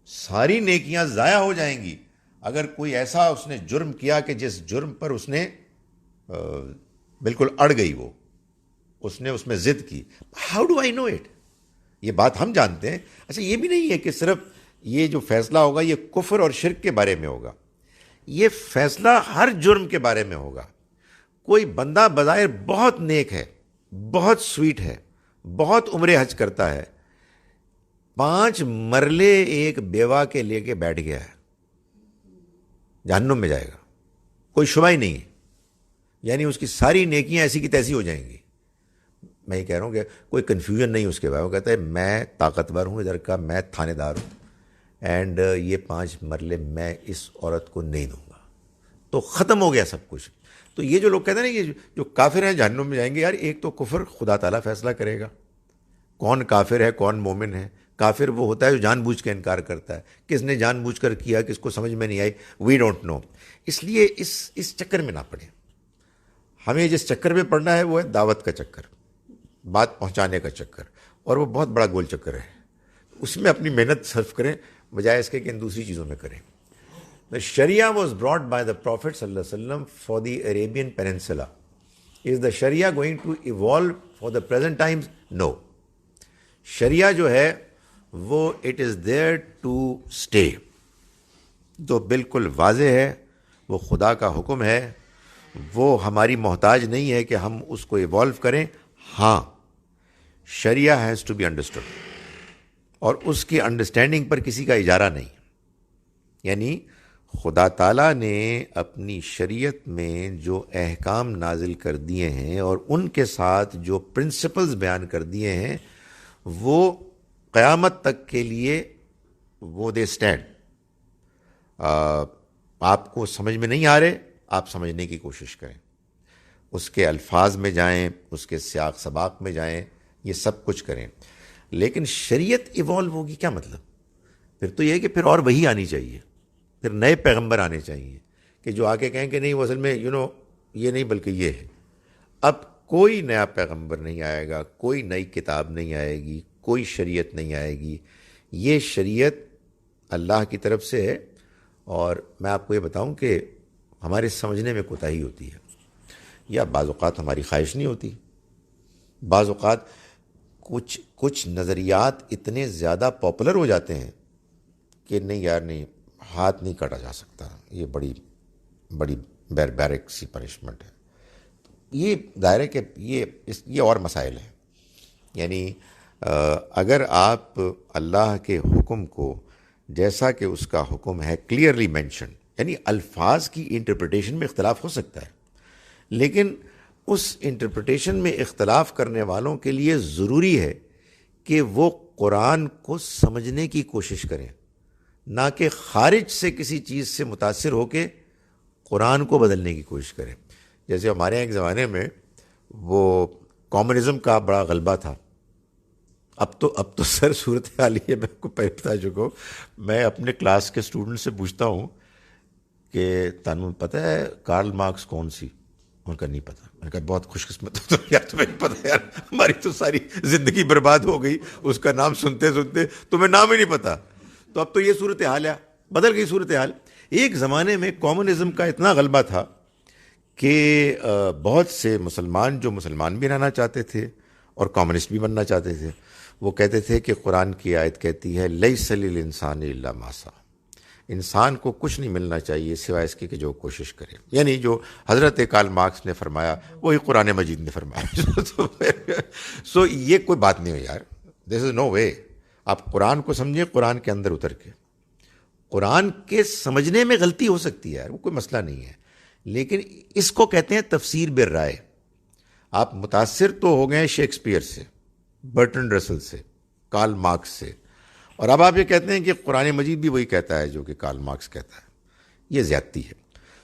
ساری نیکیاں ضائع ہو جائیں گی اگر کوئی ایسا اس نے جرم کیا کہ جس جرم پر اس نے بالکل اڑ گئی، وہ اس نے اس میں ضد کی۔ How do I know it? یہ بات ہم جانتے ہیں۔ اچھا یہ بھی نہیں ہے کہ صرف یہ جو فیصلہ ہوگا یہ کفر اور شرک کے بارے میں ہوگا، یہ فیصلہ ہر جرم کے بارے میں ہوگا۔ کوئی بندہ بظاہر بہت نیک ہے، بہت سویٹ ہے، بہت عمر حج کرتا ہے، 5 مرلے ایک بیوہ کے لے کے بیٹھ گیا ہے، جہنم میں جائے گا، کوئی شبہ ہی نہیں ہے، یعنی اس کی ساری نیکیاں ایسی کی تیسی ہو جائیں گی۔ میں یہ کہہ رہا ہوں کہ کوئی کنفیوژن نہیں اس کے بارے میں، وہ کہتا ہے میں طاقتور ہوں ادھر کا، میں تھانے دار ہوں، اینڈ یہ 5 مرلے میں اس عورت کو نہیں دوں گا، تو ختم ہو گیا سب کچھ۔ تو یہ جو لوگ کہتے ہیں نا یہ جو کافر ہیں جہنم میں جائیں گے، یار ایک تو کفر خدا تعالیٰ فیصلہ کرے گا، کون کافر ہے کون مومن ہے۔ کافر وہ ہوتا ہے جو جان بوجھ کے انکار کرتا ہے، کس نے جان بوجھ کر کیا، کس کو سمجھ میں نہیں آئی، وی ڈونٹ نو۔ اس لیے اس چکر میں نہ پڑیں، ہمیں جس چکر میں پڑنا ہے وہ ہے دعوت کا چکر، بات پہنچانے کا چکر، اور وہ بہت بڑا گول چکر ہے، اس میں اپنی محنت صرف کریں بجائے اس کے کہ ان دوسری چیزوں میں کریں۔ The Sharia was brought by the Prophet ﷺ for the Arabian Peninsula. Is the Sharia going to evolve for the present times? No. Sharia جو ہے وہ it is there to stay. تو بالکل واضح ہے، وہ خدا کا حکم ہے، وہ ہماری محتاج نہیں ہے کہ ہم اس کو ایوالو کریں. ہاں، شریعہ ہیز ٹو بی انڈرسٹوڈ، اور اس کی انڈرسٹینڈنگ پر کسی کا اجارہ نہیں. یعنی خدا تعالیٰ نے اپنی شریعت میں جو احکام نازل کر دیے ہیں اور ان کے ساتھ جو پرنسپلز بیان کر دیے ہیں، وہ قیامت تک کے لیے وہ دے اسٹینڈ. آپ کو سمجھ میں نہیں آ رہے، آپ سمجھنے کی کوشش کریں، اس کے الفاظ میں جائیں، اس کے سیاق سباق میں جائیں، یہ سب کچھ کریں. لیکن شریعت ایوالو ہوگی کیا مطلب؟ پھر تو یہ ہے کہ پھر اور وہی آنی چاہیے، پھر نئے پیغمبر آنے چاہیے کہ جو آ کے کہیں کہ نہیں وہ اصل میں یہ نہیں بلکہ یہ ہے. اب کوئی نیا پیغمبر نہیں آئے گا، کوئی نئی کتاب نہیں آئے گی، کوئی شریعت نہیں آئے گی. یہ شریعت اللہ کی طرف سے ہے. اور میں آپ کو یہ بتاؤں کہ ہمارے سمجھنے میں کوتاہی ہوتی ہے، یا بعض اوقات ہماری خواہش نہیں ہوتی. بعض اوقات کچھ نظریات اتنے زیادہ پاپولر ہو جاتے ہیں کہ نہیں یار نہیں، ہاتھ نہیں کاٹا جا سکتا، یہ بڑی بڑی بیربیرک سی پنشمنٹ ہے. یہ دائرے کے یہ اور مسائل ہیں. یعنی اگر آپ اللہ کے حکم کو جیسا کہ اس کا حکم ہے کلیئرلی مینشن، یعنی الفاظ کی انٹرپریٹیشن میں اختلاف ہو سکتا ہے، لیکن اس انٹرپریٹیشن میں اختلاف کرنے والوں کے لیے ضروری ہے کہ وہ قرآن کو سمجھنے کی کوشش کریں، نہ کہ خارج سے کسی چیز سے متاثر ہو کے قرآن کو بدلنے کی کوشش کریں. جیسے ہمارے ایک زمانے میں وہ کامونزم کا بڑا غلبہ تھا. اب تو سر صورتحال یہ میں آپ کو پہلے بتا چکا ہوں. میں اپنے کلاس کے اسٹوڈنٹ سے پوچھتا ہوں کہ تانوں پتہ ہے کارل مارکس کون سی؟ ان کا نہیں پتا. میں نے کہا بہت خوش قسمت ہو یار تمہیں نہیں پتا. یار ہماری تو ساری زندگی برباد ہو گئی اس کا نام سنتے سنتے، تمہیں نام ہی نہیں پتا. تو اب تو یہ صورتحال ہے، بدل گئی صورتحال. ایک زمانے میں کمیونزم کا اتنا غلبہ تھا کہ بہت سے مسلمان جو مسلمان بھی رہنا چاہتے تھے اور کمیونسٹ بھی بننا چاہتے تھے، وہ کہتے تھے کہ قرآن کی آیت کہتی ہے لیس للانسان الا ما سعی، انسان کو کچھ نہیں ملنا چاہیے سوائے اس کے کہ جو کوشش کرے. یعنی جو حضرت کارل مارکس نے فرمایا وہی قرآن مجید نے فرمایا. سو یہ کوئی بات نہیں ہو یار، دس از نو وے. آپ قرآن کو سمجھیں قرآن کے اندر اتر کے. قرآن کے سمجھنے میں غلطی ہو سکتی ہے یار، وہ کوئی مسئلہ نہیں ہے، لیکن اس کو کہتے ہیں تفسیر بالرائے. آپ متاثر تو ہو گئے شیکسپیئر سے، برٹرنڈ رسل سے، کارل مارکس سے، اور اب آپ یہ کہتے ہیں کہ قرآن مجید بھی وہی کہتا ہے جو کہ کارل مارکس کہتا ہے. یہ زیادتی ہے.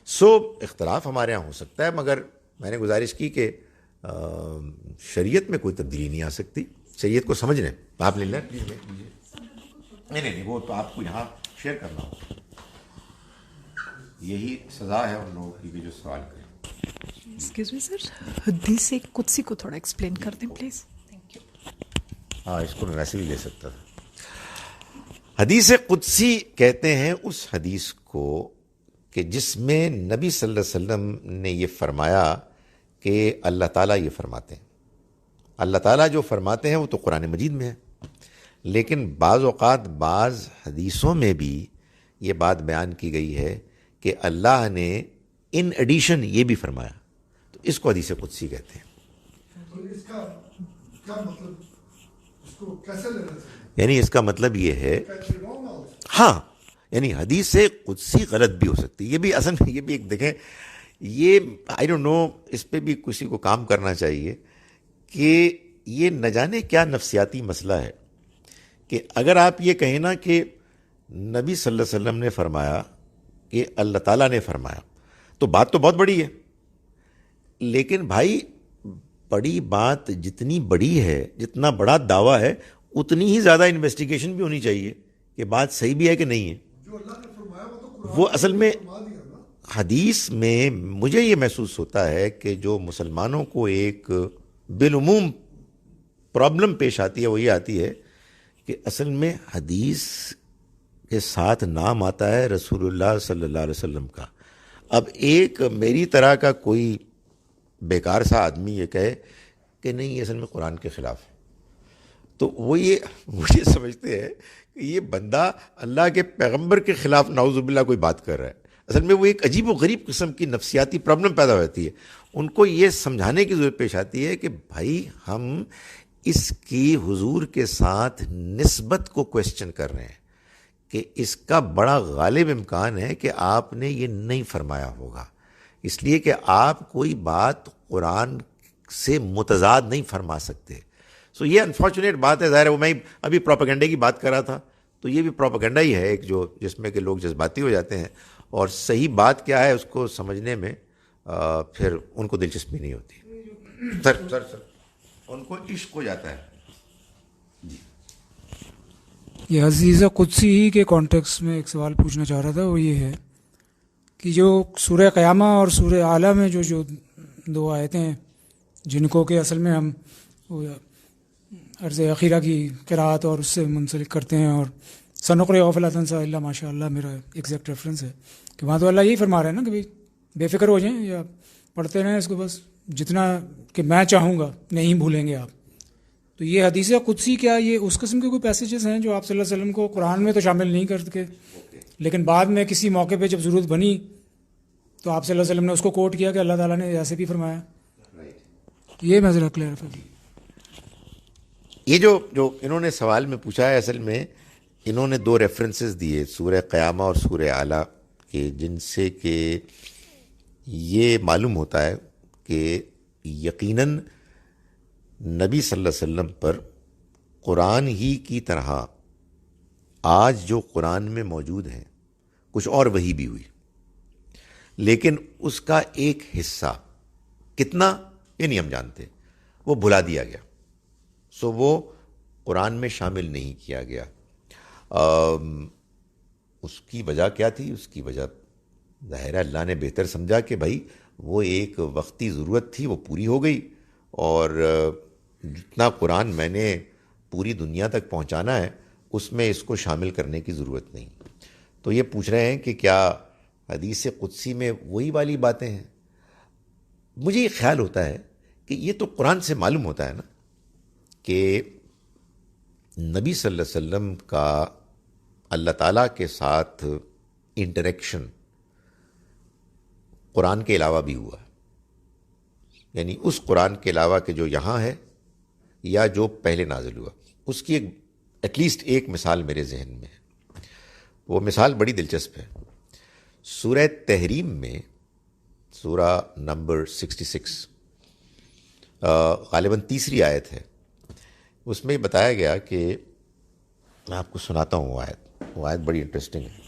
سو اختلاف ہمارے ہاں ہو سکتا ہے، مگر میں نے گزارش کی کہ شریعت میں کوئی تبدیلی نہیں آ سکتی. شریعت کو سمجھ لیں. آپ لے لیں پلیز. نہیں وہ تو آپ کو یہاں شیئر کرنا ہوگا. یہی سزا ہے ان لوگوں کی جو سوال کریں. ایکسکیوز می سر، حدیث قدسی کو تھوڑا ایکسپلین کر دیں پلیز. Thank you. ہاں اس کو میں ویسے بھی لے سکتا تھا. حدیث قدسی کہتے ہیں اس حدیث کو کہ جس میں نبی صلی اللہ علیہ وسلم نے یہ فرمایا کہ اللہ تعالیٰ یہ فرماتے ہیں. اللہ تعالیٰ جو فرماتے ہیں وہ تو قرآن مجید میں ہے، لیکن بعض اوقات بعض حدیثوں میں بھی یہ بات بیان کی گئی ہے کہ اللہ نے ان ایڈیشن یہ بھی فرمایا. تو اس کو حدیث قدسی کہتے ہیں. اس کا کیا مطلب، اس کو کیسے لینا چاہیے؟ یعنی اس کا مطلب یہ ہے، ہاں یعنی حدیث قدسی غلط بھی ہو سکتی ہے. یہ بھی اصل میں یہ بھی ایک دیکھیں، یہ آئی ڈونٹ نو، اس پہ بھی کسی کو کام کرنا چاہیے کہ یہ نہ جانے کیا نفسیاتی مسئلہ ہے کہ اگر آپ یہ کہیں نا کہ نبی صلی اللہ علیہ وسلم نے فرمایا کہ اللہ تعالیٰ نے فرمایا، تو بات تو بہت بڑی ہے. لیکن بھائی بڑی بات جتنی بڑی ہے، جتنا بڑا دعویٰ ہے، اتنی ہی زیادہ انویسٹیگیشن بھی ہونی چاہیے کہ بات صحیح بھی ہے کہ نہیں ہے. جو اللہ نے فرمایا وہ تو قرآن وہ اصل میں فرما دیا نا. حدیث میں مجھے یہ محسوس ہوتا ہے کہ جو مسلمانوں کو ایک بالعموم پرابلم پیش آتی ہے وہ یہ آتی ہے کہ اصل میں حدیث کے ساتھ نام آتا ہے رسول اللہ صلی اللہ علیہ وسلم کا. اب ایک میری طرح کا کوئی بیکار سا آدمی یہ کہے کہ نہیں یہ اصل میں قرآن کے خلاف ہے، تو وہ یہ سمجھتے ہیں کہ یہ بندہ اللہ کے پیغمبر کے خلاف نعوذ باللہ کوئی بات کر رہا ہے. اصل میں وہ ایک عجیب و غریب قسم کی نفسیاتی پرابلم پیدا ہوتی ہے. ان کو یہ سمجھانے کی ضرورت پیش آتی ہے کہ بھائی ہم اس کی حضور کے ساتھ نسبت کو کویسچن کر رہے ہیں کہ اس کا بڑا غالب امکان ہے کہ آپ نے یہ نہیں فرمایا ہوگا، اس لیے کہ آپ کوئی بات قرآن سے متضاد نہیں فرما سکتے. سو یہ انفارچونیٹ بات ہے. ظاہر ہے وہ میں ابھی پروپیگنڈے کی بات کر رہا تھا، تو یہ بھی پروپیگنڈا ہی ہے ایک جس میں کہ لوگ جذباتی ہو جاتے ہیں اور صحیح بات کیا ہے اس کو سمجھنے میں پھر ان کو دلچسپی نہیں ہوتی. سر ان کو عشق ہو جاتا ہے. یہ عزیزہ قدسی ہی کے کانٹیکس میں ایک سوال پوچھنا چاہ رہا تھا. وہ یہ ہے کہ جو سورہ قیامہ اور سورہ اعلیٰ میں جو دو آیتیں ہیں جن کو کہ اصل میں ہم عرض اخیرہ کی قرأت اور اس سے منسلک کرتے ہیں، اور سنقرئک فلا تنسى الا ما شاء اللہ میرا ایگزیکٹ ریفرنس ہے کہ وہاں تو اللہ یہی فرما رہے ہیں نا کہ بھائی بے فکر ہو جائیں یا پڑھتے رہیں اس کو، بس جتنا کہ میں چاہوں گا نہیں بھولیں گے آپ. تو یہ حدیث قدسی کیا یہ اس قسم کے کوئی پیسیجز ہیں جو آپ صلی اللہ علیہ وسلم کو قرآن میں تو شامل نہیں کر سکے، لیکن بعد میں کسی موقع پہ جب ضرورت بنی تو آپ صلی اللہ علیہ وسلم نے اس کو کوٹ کیا کہ اللہ تعالیٰ نے ایسے بھی فرمایا؟ یہ میں ذرا کلیئر. یہ جو انہوں نے سوال میں پوچھا ہے، اصل میں انہوں نے دو ریفرنسز دیے سورہ قیامہ اور سورہ اعلیٰ کے، جن سے کہ یہ معلوم ہوتا ہے کہ یقیناً نبی صلی اللہ علیہ وسلم پر قرآن ہی کی طرح آج جو قرآن میں موجود ہیں کچھ اور وحی بھی ہوئی، لیکن اس کا ایک حصہ کتنا یہ نہیں ہم جانتے، وہ بھلا دیا گیا. سو وہ قرآن میں شامل نہیں کیا گیا. اس کی وجہ کیا تھی؟ اس کی وجہ ظاہر ہے اللہ نے بہتر سمجھا کہ بھائی وہ ایک وقتی ضرورت تھی، وہ پوری ہو گئی، اور جتنا قرآن میں نے پوری دنیا تک پہنچانا ہے اس میں اس کو شامل کرنے کی ضرورت نہیں. تو یہ پوچھ رہے ہیں کہ کیا حدیث قدسی میں وہی والی باتیں ہیں؟ مجھے یہ خیال ہوتا ہے کہ یہ تو قرآن سے معلوم ہوتا ہے نا کہ نبی صلی اللہ علیہ وسلم کا اللہ تعالیٰ کے ساتھ انٹریکشن قرآن کے علاوہ بھی ہوا، یعنی اس قرآن کے علاوہ کہ جو یہاں ہے یا جو پہلے نازل ہوا، اس کی ایٹ لیسٹ ایک مثال میرے ذہن میں ہے. وہ مثال بڑی دلچسپ ہے. سورہ تحریم میں سورہ نمبر 66 غالباً تیسری آیت ہے، اس میں بتایا گیا کہ میں آپ کو سناتا ہوں وہ آیت بڑی انٹرسٹنگ ہے.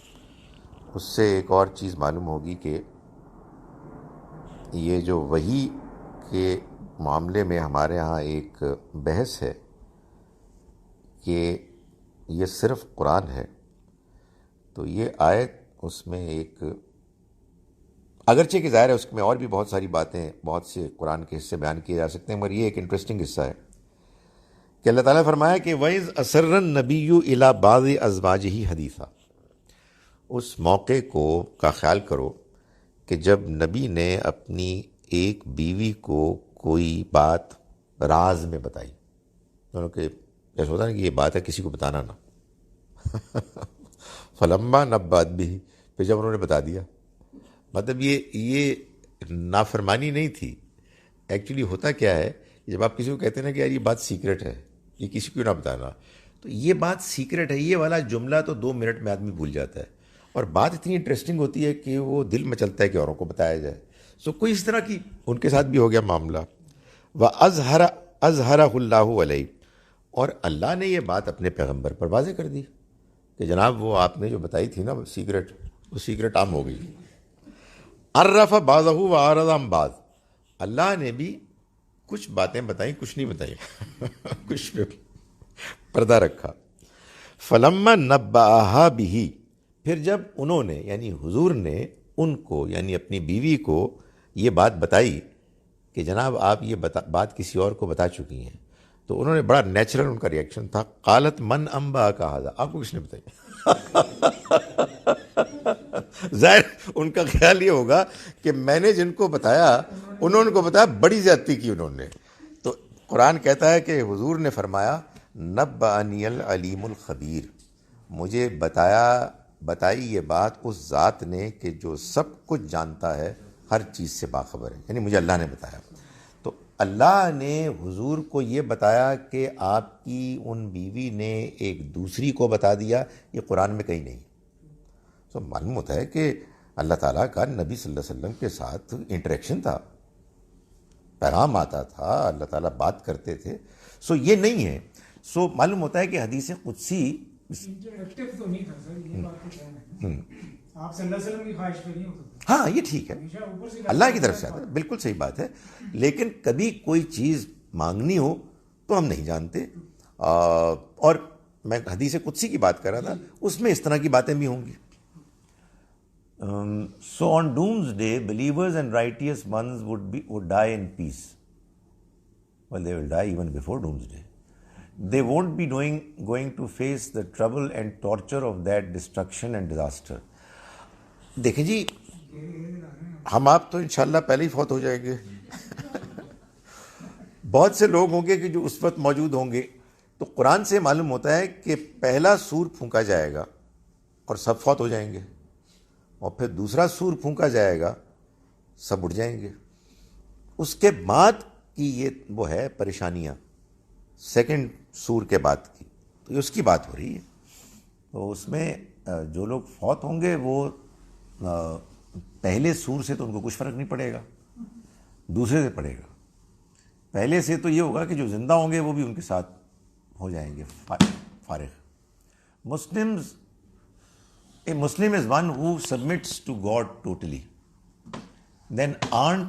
اس سے ایک اور چیز معلوم ہوگی کہ یہ جو وحی کے معاملے میں ہمارے ہاں ایک بحث ہے کہ یہ صرف قرآن ہے. تو یہ آیت اس میں ایک اگرچہ کہ ظاہر ہے اس میں اور بھی بہت ساری باتیں، بہت سے قرآن کے حصے بیان کیے جا سکتے ہیں، مگر یہ ایک انٹرسٹنگ حصہ ہے کہ اللہ تعالیٰ نے فرمایا کہ وَإِذْ أَسَرَّ النَّبِيُّ إِلَىٰ بَعْضِ أَزْوَاجِهِ حَدِيثًا. اس موقع کا خیال کرو کہ جب نبی نے اپنی ایک بیوی کو کوئی بات راز میں بتائی، دونوں کے جیسے ہوتا ہے کہ یہ بات ہے کسی کو بتانا نہ. فَلَمَّا نَبَّأَتْ بِهِ، پھر جب انہوں نے بتا دیا، مطلب یہ نافرمانی نہیں تھی. ایکچولی ہوتا کیا ہے، جب آپ کسی کو کہتے ہیں نا کہ یار یہ بات سیکرٹ ہے، یہ کسی کو نہ بتانا، تو یہ بات سیکرٹ ہے، یہ والا جملہ تو 2 منٹ میں آدمی بھول جاتا ہے، اور بات اتنی انٹرسٹنگ ہوتی ہے کہ وہ دل میں چلتا ہے کہ اوروں کو بتایا جائے. سو کوئی اس طرح کی ان کے ساتھ بھی ہو گیا معاملہ. وَأَظْهَرَهُ اللَّهُ عَلَيْهِ، اور اللہ نے یہ بات اپنے پیغمبر پر واضح کر دی کہ جناب وہ آپ نے جو بتائی تھی نا سیکرٹ، وہ سیکرٹ عام ہو گئی. عَرَّفَ بَعْضَهُ وَأَعْرَضَ عَن بَعْضٍ، اللہ نے بھی کچھ باتیں بتائیں، کچھ نہیں بتائیں، کچھ پہ پردہ رکھا. فَلَمَّا نَبَّأَهَا بِهِ، پھر جب انہوں نے یعنی حضور نے ان کو یعنی اپنی بیوی کو یہ بات بتائی کہ جناب آپ یہ بات کسی اور کو بتا چکی ہیں، تو انہوں نے بڑا نیچرل ان کا ریئیکشن تھا، قالت من انبأک ھذا، آپ کو کس نے بتائی؟ ظاہر ان کا خیال یہ ہوگا کہ میں نے جن کو بتایا انہوں نے کو بتایا، بڑی زیادتی کی انہوں نے. تو قرآن کہتا ہے کہ حضور نے فرمایا نبأنی العلیم الخبیر، مجھے بتائی یہ بات اس ذات نے کہ جو سب کچھ جانتا ہے، ہر چیز سے باخبر ہے، یعنی مجھے اللہ نے بتایا. تو اللہ نے حضور کو یہ بتایا کہ آپ کی ان بیوی نے ایک دوسری کو بتا دیا، یہ قرآن میں کہیں نہیں. تو معلوم ہوتا ہے کہ اللہ تعالیٰ کا نبی صلی اللہ علیہ وسلم کے ساتھ انٹریکشن تھا، پیغام آتا تھا، اللہ تعالیٰ بات کرتے تھے. سو یہ نہیں ہے. سو معلوم ہوتا ہے کہ حدیث قدسی انٹریکٹیو تو نہیں تھا سر، یہ بات تو کہنا ہے. آپ صلی اللہ علیہ وسلم کی خواہش پہ نہیں ہوتا تھا. ہاں یہ ٹھیک ہے، اللہ کی طرف سے آتا ہے، بالکل صحیح بات ہے. لیکن کبھی کوئی چیز مانگنی ہو تو ہم نہیں جانتے. اور میں حدیث قدسی کی بات کر رہا تھا، اس میں اس طرح کی باتیں بھی ہوں گی. So on doomsday, believers and righteous ones would die in peace. Well, they will die even before doomsday. They won't be going to face the trouble and torture of that destruction and disaster. دیکھیں جی، ہم آپ تو انشاءاللہ پہلے ہی فوت ہو جائیں گے. بہت سے لوگ ہوں گے کہ جو اس وقت موجود ہوں گے. تو قرآن سے معلوم ہوتا ہے کہ پہلا سور پھونکا جائے گا اور سب فوت ہو جائیں گے، اور پھر دوسرا سور پھونکا جائے گا، سب اٹھ جائیں گے. اس کے بعد کی یہ وہ ہے پریشانیاں، سیکنڈ سور کے بعد کی، تو اس کی بات ہو رہی ہے. تو اس میں جو لوگ فوت ہوں گے وہ پہلے سور سے تو ان کو کچھ فرق نہیں پڑے گا، دوسرے سے پڑے گا. پہلے سے تو یہ ہوگا کہ جو زندہ ہوں گے وہ بھی ان کے ساتھ ہو جائیں گے فارغ. A Muslim is one who submits to God totally. Then aren't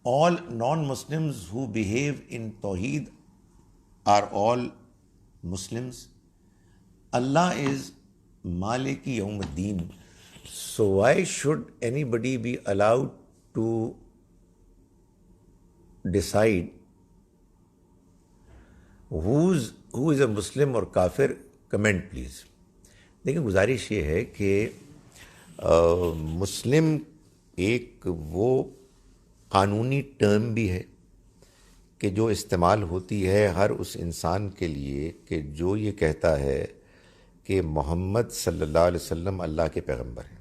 all non-Muslims who behave in Tawheed are all Muslims? Allah is Maliki Yawmuddin. So why should anybody be allowed to decide who is a Muslim or kafir? Comment please. دیکھیں گزارش یہ ہے کہ مسلم ایک وہ قانونی term بھی ہے کہ جو استعمال ہوتی ہے ہر اس انسان کے لیے کہ جو یہ کہتا ہے کہ محمد صلی اللہ علیہ وسلم اللہ کے پیغمبر ہیں.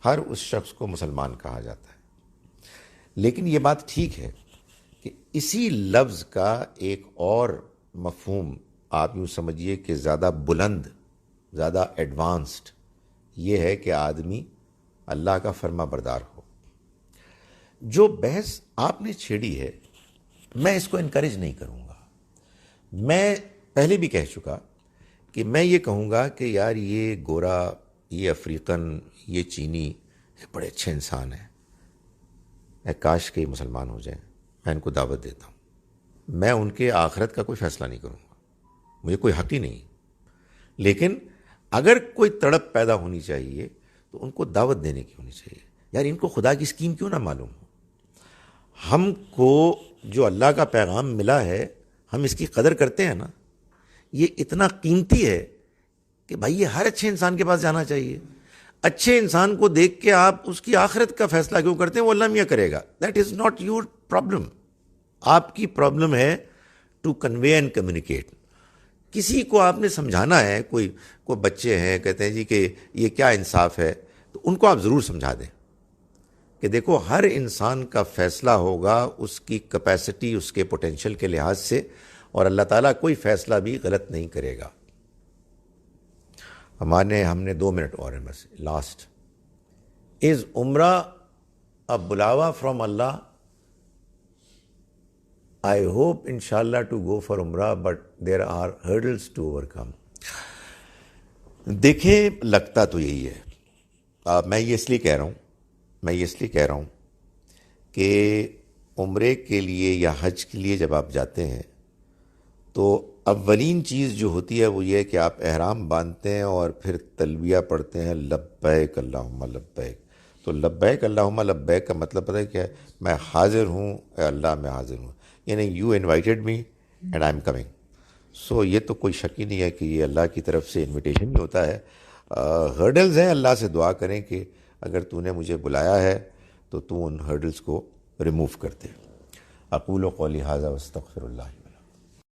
ہر اس شخص کو مسلمان کہا جاتا ہے. لیکن یہ بات ٹھیک ہے کہ اسی لفظ کا ایک اور مفہوم آپ یوں سمجھیے کہ زیادہ بلند، زیادہ ایڈوانسڈ یہ ہے کہ آدمی اللہ کا فرما بردار ہو. جو بحث آپ نے چھیڑی ہے میں اس کو انکریج نہیں کروں گا. میں پہلے بھی کہہ چکا کہ میں یہ کہوں گا کہ یار یہ گورا، یہ افریقن، یہ چینی، یہ بڑے اچھے انسان ہیں، کاش کے مسلمان ہو جائیں. میں ان کو دعوت دیتا ہوں. میں ان کے آخرت کا کوئی فیصلہ نہیں کروں گا، مجھے کوئی حق ہی نہیں. لیکن اگر کوئی تڑپ پیدا ہونی چاہیے تو ان کو دعوت دینے کی ہونی چاہیے. یار ان کو خدا کی اسکیم کیوں نہ معلوم ہو؟ ہم کو جو اللہ کا پیغام ملا ہے ہم اس کی قدر کرتے ہیں نا. یہ اتنا قیمتی ہے کہ بھائی یہ ہر اچھے انسان کے پاس جانا چاہیے. اچھے انسان کو دیکھ کے آپ اس کی آخرت کا فیصلہ کیوں کرتے ہیں؟ وہ اللہ میاں کرے گا. That is not your problem. آپ کی پرابلم ہے ٹو کنوے اینڈ کمیونیکیٹ. کسی کو آپ نے سمجھانا ہے، کوئی بچے ہیں کہتے ہیں جی کہ یہ کیا انصاف ہے، تو ان کو آپ ضرور سمجھا دیں کہ دیکھو ہر انسان کا فیصلہ ہوگا اس کی کیپیسٹی، اس کے پوٹینشیل کے لحاظ سے، اور اللہ تعالیٰ کوئی فیصلہ بھی غلط نہیں کرے گا. ہم نے 2 منٹ اور ہیں بس. لاسٹ از عمرہ ا بلاوا from Allah. I hope inshallah to go for Umrah, but there are hurdles to overcome. دیکھیں لگتا تو یہی ہے. میں یہ اس لیے کہہ رہا ہوں کہ عمرے کے لیے یا حج کے لیے جب آپ جاتے ہیں تو اولین چیز جو ہوتی ہے وہ یہ ہے کہ آپ احرام باندھتے ہیں اور پھر تلبیہ پڑھتے ہیں، لبیک اللہم لبیک. تو لبیک اللہم لبیک کا مطلب پتہ ہے کیا ہے؟ میں حاضر ہوں اے اللہ، میں حاضر ہوں. یعنی you invited me and I am coming. So یہ تو کوئی شک ہی نہیں ہے کہ یہ اللہ کی طرف سے انویٹیشن ہی ہوتا ہے. ہرڈلز ہیں، اللہ سے دعا کریں کہ اگر تو نے مجھے بلایا ہے تو ان ہرڈلز کو ریموو کر دے. اقول قولی ھذا واستغفر اللہ.